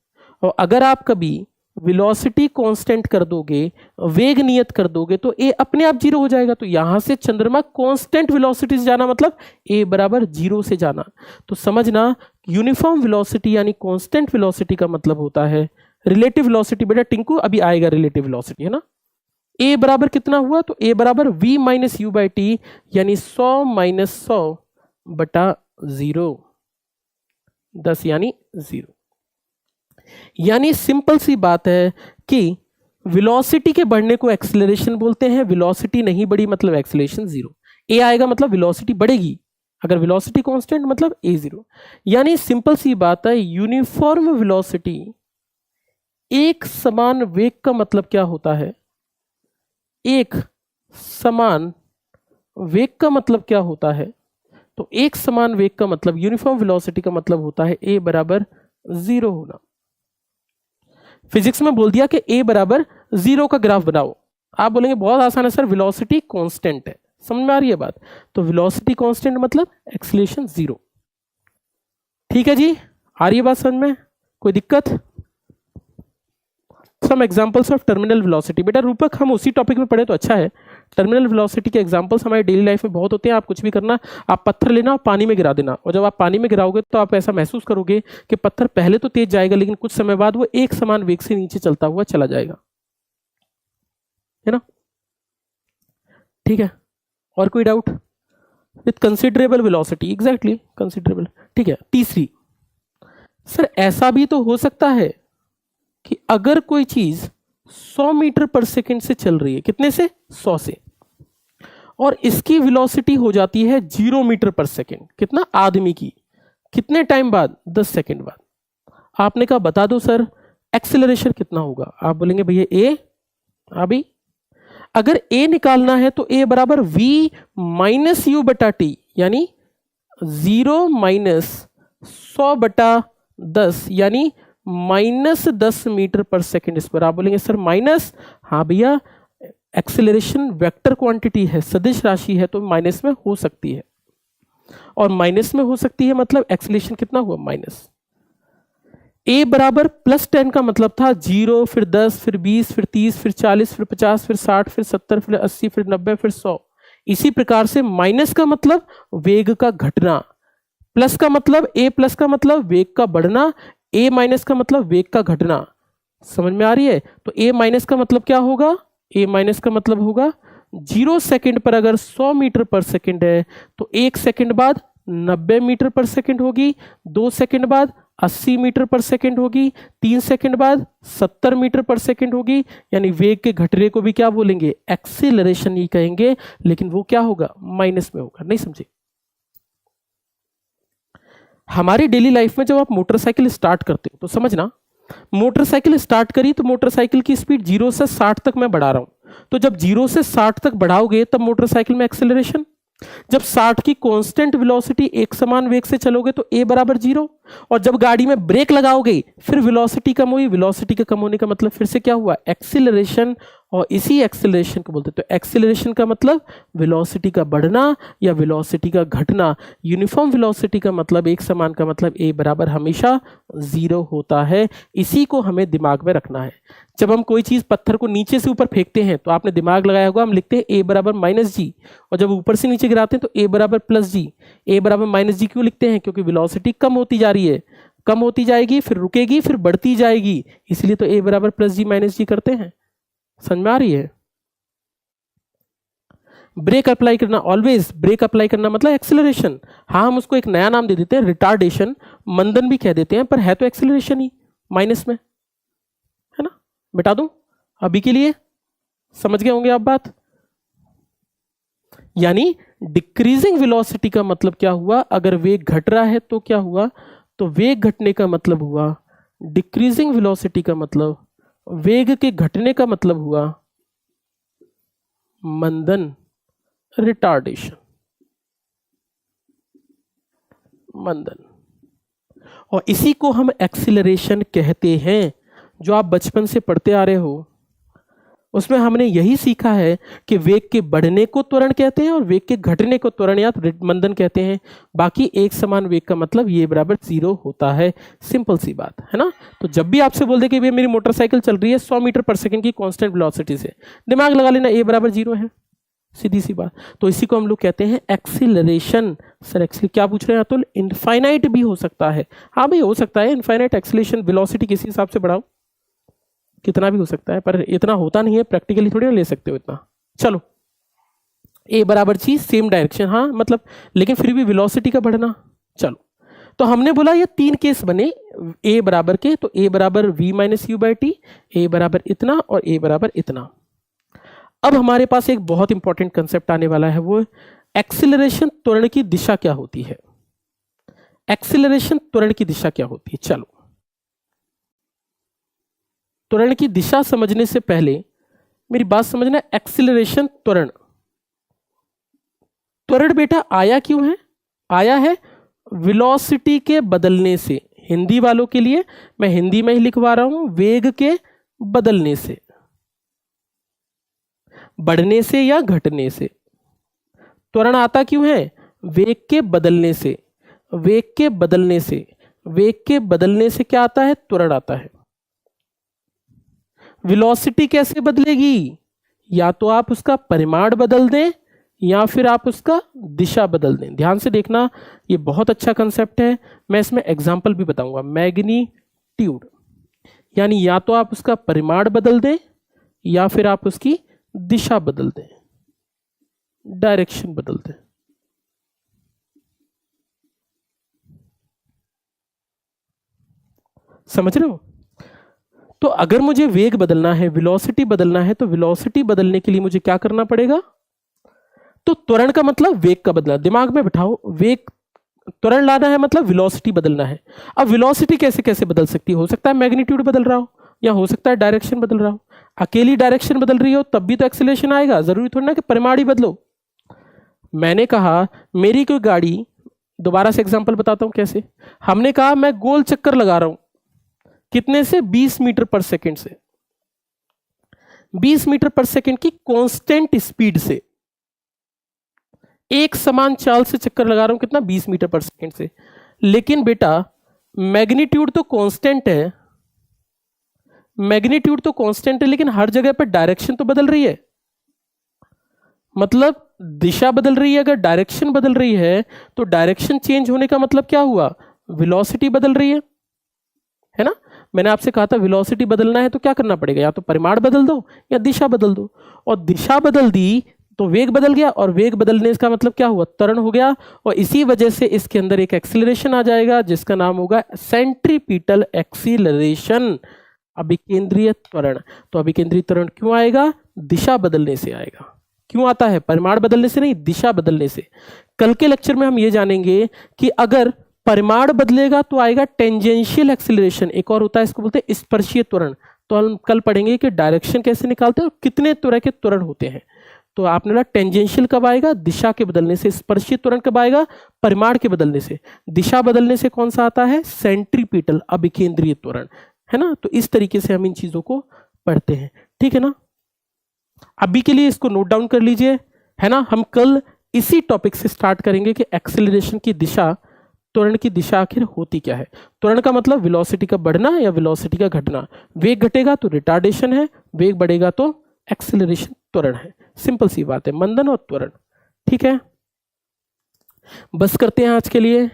और अगर आप कभी वेलोसिटी कांस्टेंट कर दोगे, वेग नियत कर दोगे, तो ए अपने आप 0 हो जाएगा। तो यहां से चंद्रमा कांस्टेंट वेलोसिटी से जाना मतलब ए बराबर 0 से जाना। तो समझना यूनिफॉर्म वेलोसिटी यानी कांस्टेंट वेलोसिटी का मतलब होता है रिलेटिव वेलोसिटी। बेटा टिंकू अभी आएगा रिलेटिव वेलोसिटी, है ना। ए बराबर कितना हुआ, तो ए बराबर v minus u by T, यानी 100 माइनस 100 बटा 0, 10 यानी 0। यानी सिंपल सी बात है कि वेलोसिटी के बढ़ने को एक्सेलरेशन बोलते हैं, वेलोसिटी नहीं बढ़ी मतलब एक्सेलरेशन 0। ए आएगा मतलब वेलोसिटी बढ़ेगी, अगर वेलोसिटी कांस्टेंट मतलब ए 0। यानी सिंपल सी बात है यूनिफॉर्म वेलोसिटी, एक समान वेग का मतलब क्या होता है, एक समान वेग का मतलब क्या होता है, तो एक समान वेग का मतलब यूनिफॉर्म वेलोसिटी का मतलब होता है ए बराबर 0 होना। फिजिक्स में बोल दिया कि ए बराबर 0 का ग्राफ बनाओ। आप बोलेंगे बहुत आसान है सर, वेलोसिटी कांस्टेंट है, समझ में आ रही है बात। तो वेलोसिटी कांस्टेंट मतलब एक्सीलरेशन 0। ठीक है जी, आ रही है बात समझ में, कोई दिक्कत। Some examples of terminal velocity. बेटा रूपक हम उसी टॉपिक में पढ़े तो अच्छा है। टर्मिनल वेलोसिटी के एग्जांपल्स हमारे डेली लाइफ में बहुत होते हैं। आप कुछ भी करना, आप पत्थर लेना और पानी में गिरा देना, और जब आप पानी में गिराओगे तो आप ऐसा महसूस करोगे कि पत्थर पहले तो तेज जाएगा लेकिन कुछ समय बाद वो एक समान वेग से नीचे चलता हुआ चला जाएगा, है ना। ठीक है, और कोई doubt. With considerable velocity, exactly considerable. ठीक है, तीसरी, सर ऐसा भी तो हो सकता है कि अगर कोई चीज 100 मीटर पर सेकंड से चल रही है, कितने से, 100 से, और इसकी वेलोसिटी हो जाती है 0 मीटर पर सेकंड, कितना, आदमी की, कितने टाइम बाद, 10 सेकंड बाद। आपने कहा बता दो सर एक्सेलरेशन कितना होगा। आप बोलेंगे भैया ए, अभी अगर ए निकालना है तो ए बराबर v माइनस यू बटा टी, यानी 0 माइनस 100 बटा 10 यानी -10 मीटर पर सेकंड। इस पर आप बोलेंगे सर माइनस, हाँ भैया एक्सेलरेशन वेक्टर क्वांटिटी है, सदिश राशि है, तो माइनस में हो सकती है, और माइनस में हो सकती है मतलब एक्सेलरेशन कितना हुआ, माइनस। ए बराबर +10 का मतलब था 0, फिर 10, फिर 20, फिर 30, फिर 40, फिर 50, फिर 60, फिर 70, फिर 80, फिर 90, फिर 100। इसी प्रकार से माइनस का मतलब वेग का घटना, प्लस का मतलब, ए प्लस का मतलब वेग का बढ़ना, ए माइनस का मतलब वेग का घटना। समझ में आ रही है। तो ए माइनस का मतलब क्या होगा, ए माइनस का मतलब होगा 0 सेकंड पर अगर 100 मीटर पर सेकंड है तो 1 सेकंड बाद 90 मीटर पर सेकंड होगी, 2 सेकंड बाद 80 मीटर पर सेकंड होगी, 3 सेकंड बाद 70 मीटर पर सेकंड होगी। यानी वेग के घटने को भी क्या बोलेंगे, एक्सीलरेशन ही कहेंगे, लेकिन वो क्या होगा, माइनस में होगा। नहीं समझे। हमारी डेली लाइफ में जब आप मोटरसाइकिल स्टार्ट करते हो तो समझना, मोटरसाइकिल स्टार्ट करी तो मोटरसाइकिल की स्पीड 0 से 60 तक मैं बढ़ा रहा हूं, तो जब 0 से 60 तक बढ़ाओगे तब मोटरसाइकिल में एक्सेलरेशन, जब 60 की कांस्टेंट वेलोसिटी एक समान वेग से चलोगे तो ए बराबर 0, और जब गाड़ी में ब्रेक लगाओगे फिर वेलोसिटी कम हुई, वेलोसिटी का कम होने का मतलब फिर से क्या हुआ, एक्सीलरेशन, और इसी एक्सीलरेशन को बोलते हैं। तो एक्सीलरेशन का मतलब वेलोसिटी का बढ़ना या वेलोसिटी का घटना। यूनिफॉर्म वेलोसिटी का मतलब एक समान का मतलब ए बराबर हमेशा 0 होता है। इसी को हमें दिमाग में रखना है। जब हम कोई चीज पत्थर को नीचे से ऊपर फेंकते हैं तो आपने दिमाग लगाया होगा, हम लिखते हैं ए बराबर -g, और जब ऊपर से नीचे गिराते हैं तो ए बराबर +g। ए बराबर -g क्यों लिखते हैं, क्योंकि वेलोसिटी कम होती जा रही है, कम होती जाएगी, फिर रुकेगी, फिर बढ़ती जाएगी, इसलिए तो ए बराबर +g -g करते हैं। समझ में आ रही है। ब्रेक अप्लाई करना, ऑलवेज ब्रेक अप्लाई करना मतलब एक्सेलरेशन। हाँ हम उसको एक नया नाम दे देते हैं, रिटार्डेशन, मंदन भी कह देते हैं, पर है तो एक्सेलरेशन ही, माइनस में, है ना। मिटा दूं अभी के लिए, समझ गए होंगे आप बात। यानी डिक्रीजिंग वेलोसिटी का मतलब क्या हुआ, अगर वेग घट रहा है तो क्या हुआ, तो वेग घटने का मतलब हुआ, डिक्रीजिंग वेलोसिटी का मतलब वेग के घटने का मतलब हुआ मंदन, रिटार्डेशन, मंदन। और इसी को हम एक्सीलरेशन कहते हैं। जो आप बचपन से पढ़ते आ रहे हो उसमें हमने यही सीखा है कि वेग के बढ़ने को त्वरण कहते हैं और वेग के घटने को त्वरण या मंदन कहते हैं। बाकी एक समान वेग का मतलब ये बराबर 0 होता है। सिंपल सी बात है ना। तो जब भी आपसे बोल दे कि भैया मेरी मोटरसाइकिल चल रही है 100 मीटर पर सेकंड की कांस्टेंट वेलोसिटी से, दिमाग लगा लेना ए बराबर 0 है, सीधी सी बात। तो इसी को हम लोग कहते हैं एक्सीलरेशन। सर एक्चुअली क्या पूछ रहे हैं अतुल? इनफाइनाइट भी हो सकता है। हाँ भाई हो सकता है इनफाइनाइट एक्सीलरेशन। वेलोसिटी किसी हिसाब से बढ़ाओ, कितना भी हो सकता है, पर इतना होता नहीं है प्रैक्टिकली, थोड़ी ना ले सकते हो इतना। चलो ए बराबर ची सेम डायरेक्शन, हाँ मतलब, लेकिन फिर भी वेलोसिटी का बढ़ना। चलो तो हमने बोला ये 3 केस बने ए बराबर के। तो ए बराबर v minus u by t, a बराबर इतना और ए बराबर इतना। अब हमारे पास एक बहुत इंपॉर्टेंट कंसेप्ट आने वाला है, वो एक्सीलरेशन त्वरण की दिशा क्या होती है। एक्सीलरेशन त्वरण की दिशा क्या होती है? चलो त्वरण की दिशा समझने से पहले मेरी बात समझना। एक्सीलरेशन त्वरण, त्वरण बेटा आया क्यों है? आया है वेलोसिटी के बदलने से। हिंदी वालों के लिए मैं हिंदी में ही लिखवा रहा हूं, वेग के बदलने से, बढ़ने से या घटने से। त्वरण आता क्यों है? वेग के बदलने से। वेग के बदलने से, वेग के बदलने से क्या आता है? त्वरण आता है। वेलोसिटी कैसे बदलेगी? या तो आप उसका परिमाण बदल दें या फिर आप उसका दिशा बदल दें। ध्यान से देखना, ये बहुत अच्छा कंसेप्ट है। मैं इसमें एग्जांपल भी बताऊंगा। मैग्नीट्यूड, यानी या तो आप उसका परिमाण बदल दें या फिर आप उसकी दिशा बदल दें, डायरेक्शन बदल दें। समझ रहे हो? तो अगर मुझे वेग बदलना है, वेलोसिटी बदलना है, तो वेलोसिटी बदलने के लिए मुझे क्या करना पड़ेगा? तो त्वरण का मतलब वेग का बदलना। दिमाग में बिठाओ, वेग त्वरण लाना है मतलब वेलोसिटी बदलना है। अब वेलोसिटी कैसे कैसे बदल सकती है? हो सकता है मैग्नीट्यूड बदल रहा हो, या हो सकता है डायरेक्शन बदल रहा हो। अकेली डायरेक्शन बदल रही हो तब भी तो एक्सीलरेशन आएगा, जरूरी थोड़ी ना कि परिमाण ही बदलो। मैंने कहा मेरी कोई गाड़ी, दोबारा से एग्जांपल बताता हूं कैसे। हमने कहा मैं गोल चक्कर लगा रहा हूं, कितने से? 20 मीटर पर सेकंड से। 20 मीटर पर सेकंड की कांस्टेंट स्पीड से, एक समान चाल से चक्कर लगा रहा हूं, कितना? 20 मीटर पर सेकंड से। लेकिन बेटा मैग्नीट्यूड तो कांस्टेंट है, मैग्नीट्यूड तो कांस्टेंट है, लेकिन हर जगह पर डायरेक्शन तो बदल रही है, मतलब दिशा बदल रही है। अगर डायरेक्शन बदल रही है तो डायरेक्शन चेंज होने का मतलब क्या हुआ? वेलोसिटी बदल रही है ना। मैंने आपसे कहा था वेलोसिटी बदलना है तो क्या करना पड़ेगा? या तो परिमाण बदल दो या दिशा बदल दो। और दिशा बदल दी तो वेग बदल गया, और वेग बदलने का मतलब क्या हुआ? त्वरण हो गया। और इसी वजह से इसके अंदर एक एक्सीलरेशन आ जाएगा जिसका नाम होगा सेंट्रीपिटल एक्सीलरेशन, अभिकेंद्रीय त्वरण। तो अभिकेंद्रीय त्वरण क्यों आएगा? दिशा बदलने से आएगा। क्यों आता है? परिमाण बदलने से नहीं, दिशा बदलने से। कल के लेक्चर में हम ये जानेंगे कि अगर परिमाण बदलेगा तो आएगा टेंजेंशियल एक्सीलरेशन। एक और होता है, इसको बोलते हैं स्पर्शीय त्वरण। तो हम कल पढ़ेंगे कि डायरेक्शन कैसे निकालते हैं और कितने तरह के त्वरण होते हैं। तो आपने बोला टेंजेंशियल कब आएगा? दिशा के बदलने से। स्पर्शीय त्वरण कब आएगा? परिमाण के बदलने से। दिशा बदलने से कौन सा आता है? सेंट्रीपिटल, अभिकेंद्रीय त्वरण, है ना। तो इस तरीके से हम इन चीजों को पढ़ते हैं, ठीक है ना। अभी के लिए इसको नोट डाउन कर लीजिए, है ना। हम कल इसी टॉपिक से स्टार्ट करेंगे कि एक्सीलरेशन की दिशा, त्वरण की दिशा आखिर होती क्या है। त्वरण का मतलब वेलोसिटी का बढ़ना या वेलोसिटी का घटना। वेग घटेगा तो रिटार्डेशन है, वेग बढ़ेगा तो एक्सीलरेशन, त्वरण है। सिंपल सी बात है, मंदन और त्वरण, ठीक है। बस करते हैं आज के लिए,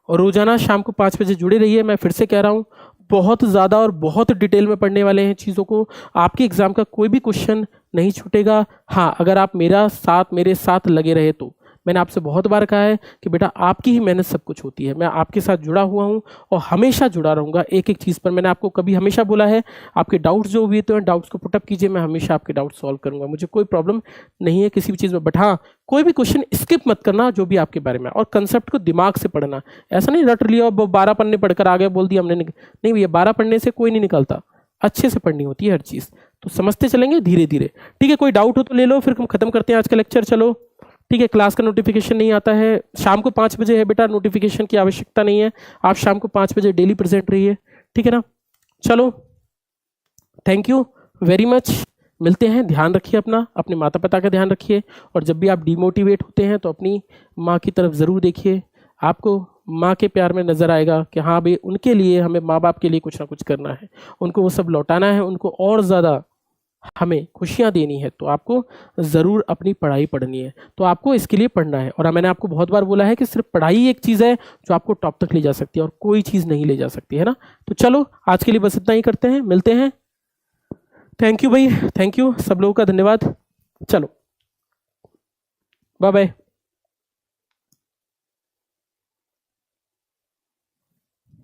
और रोजाना शाम को 5 बजे जुड़े रहिए। मैं फिर से कह रहा हूं, बहुत ज़्यादा और बहुत डिटेल में पढ़ने वाले हैं चीज़ों को। आपके एग्जाम का कोई भी क्वेश्चन नहीं छूटेगा। हाँ, अगर आप मेरे साथ लगे रहे तो। मैंने आपसे बहुत बार कहा है कि बेटा आपकी ही मेहनत सब कुछ होती है। मैं आपके साथ जुड़ा हुआ हूँ और हमेशा जुड़ा रहूँगा एक एक चीज़ पर। मैंने आपको कभी हमेशा बोला है, आपके डाउट्स जो भी तो डाउट्स को पुटअप कीजिए, मैं हमेशा आपके डाउट सॉल्व करूँगा। मुझे कोई प्रॉब्लम नहीं है किसी भी चीज़ में। बट हाँ, कोई भी क्वेश्चन स्किप मत करना जो भी आपके बारे में, और कंसेप्ट को दिमाग से पढ़ना। ऐसा नहीं रट लिया और 12 पन्ने पढ़कर आ गए, बोल दिया हमने। नहीं भैया, 12 पढ़ने से कोई नहीं निकलता, अच्छे से पढ़नी होती है हर चीज़। तो समझते चलेंगे धीरे धीरे। ठीक है, कोई डाउट हो तो ले लो, फिर हम खत्म करते हैं आज का लेक्चर। चलो ठीक है, क्लास का नोटिफिकेशन नहीं आता है, शाम को 5 बजे है बेटा, नोटिफिकेशन की आवश्यकता नहीं है, आप शाम को 5 बजे डेली प्रेजेंट रहिए, ठीक है ना। चलो थैंक यू वेरी मच, मिलते हैं। ध्यान रखिए अपना, अपने माता पिता का ध्यान रखिए, और जब भी आप डिमोटिवेट होते हैं तो अपनी माँ की तरफ ज़रूर देखिए, आपको माँ के प्यार में नज़र आएगा कि हाँ भाई उनके लिए, हमें माँ बाप के लिए कुछ ना कुछ करना है, उनको वो सब लौटाना है, उनको और ज़्यादा हमें खुशियाँ देनी है। तो आपको ज़रूर अपनी पढ़ाई पढ़नी है, तो आपको इसके लिए पढ़ना है। और मैंने आपको बहुत बार बोला है कि सिर्फ पढ़ाई एक चीज़ है जो आपको टॉप तक ले जा सकती है, और कोई चीज़ नहीं ले जा सकती है ना। तो चलो आज के लिए बस इतना ही करते हैं, मिलते हैं। थैंक यू भाई, थैंक यू सब लोगों का, धन्यवाद। चलो बाय बाय।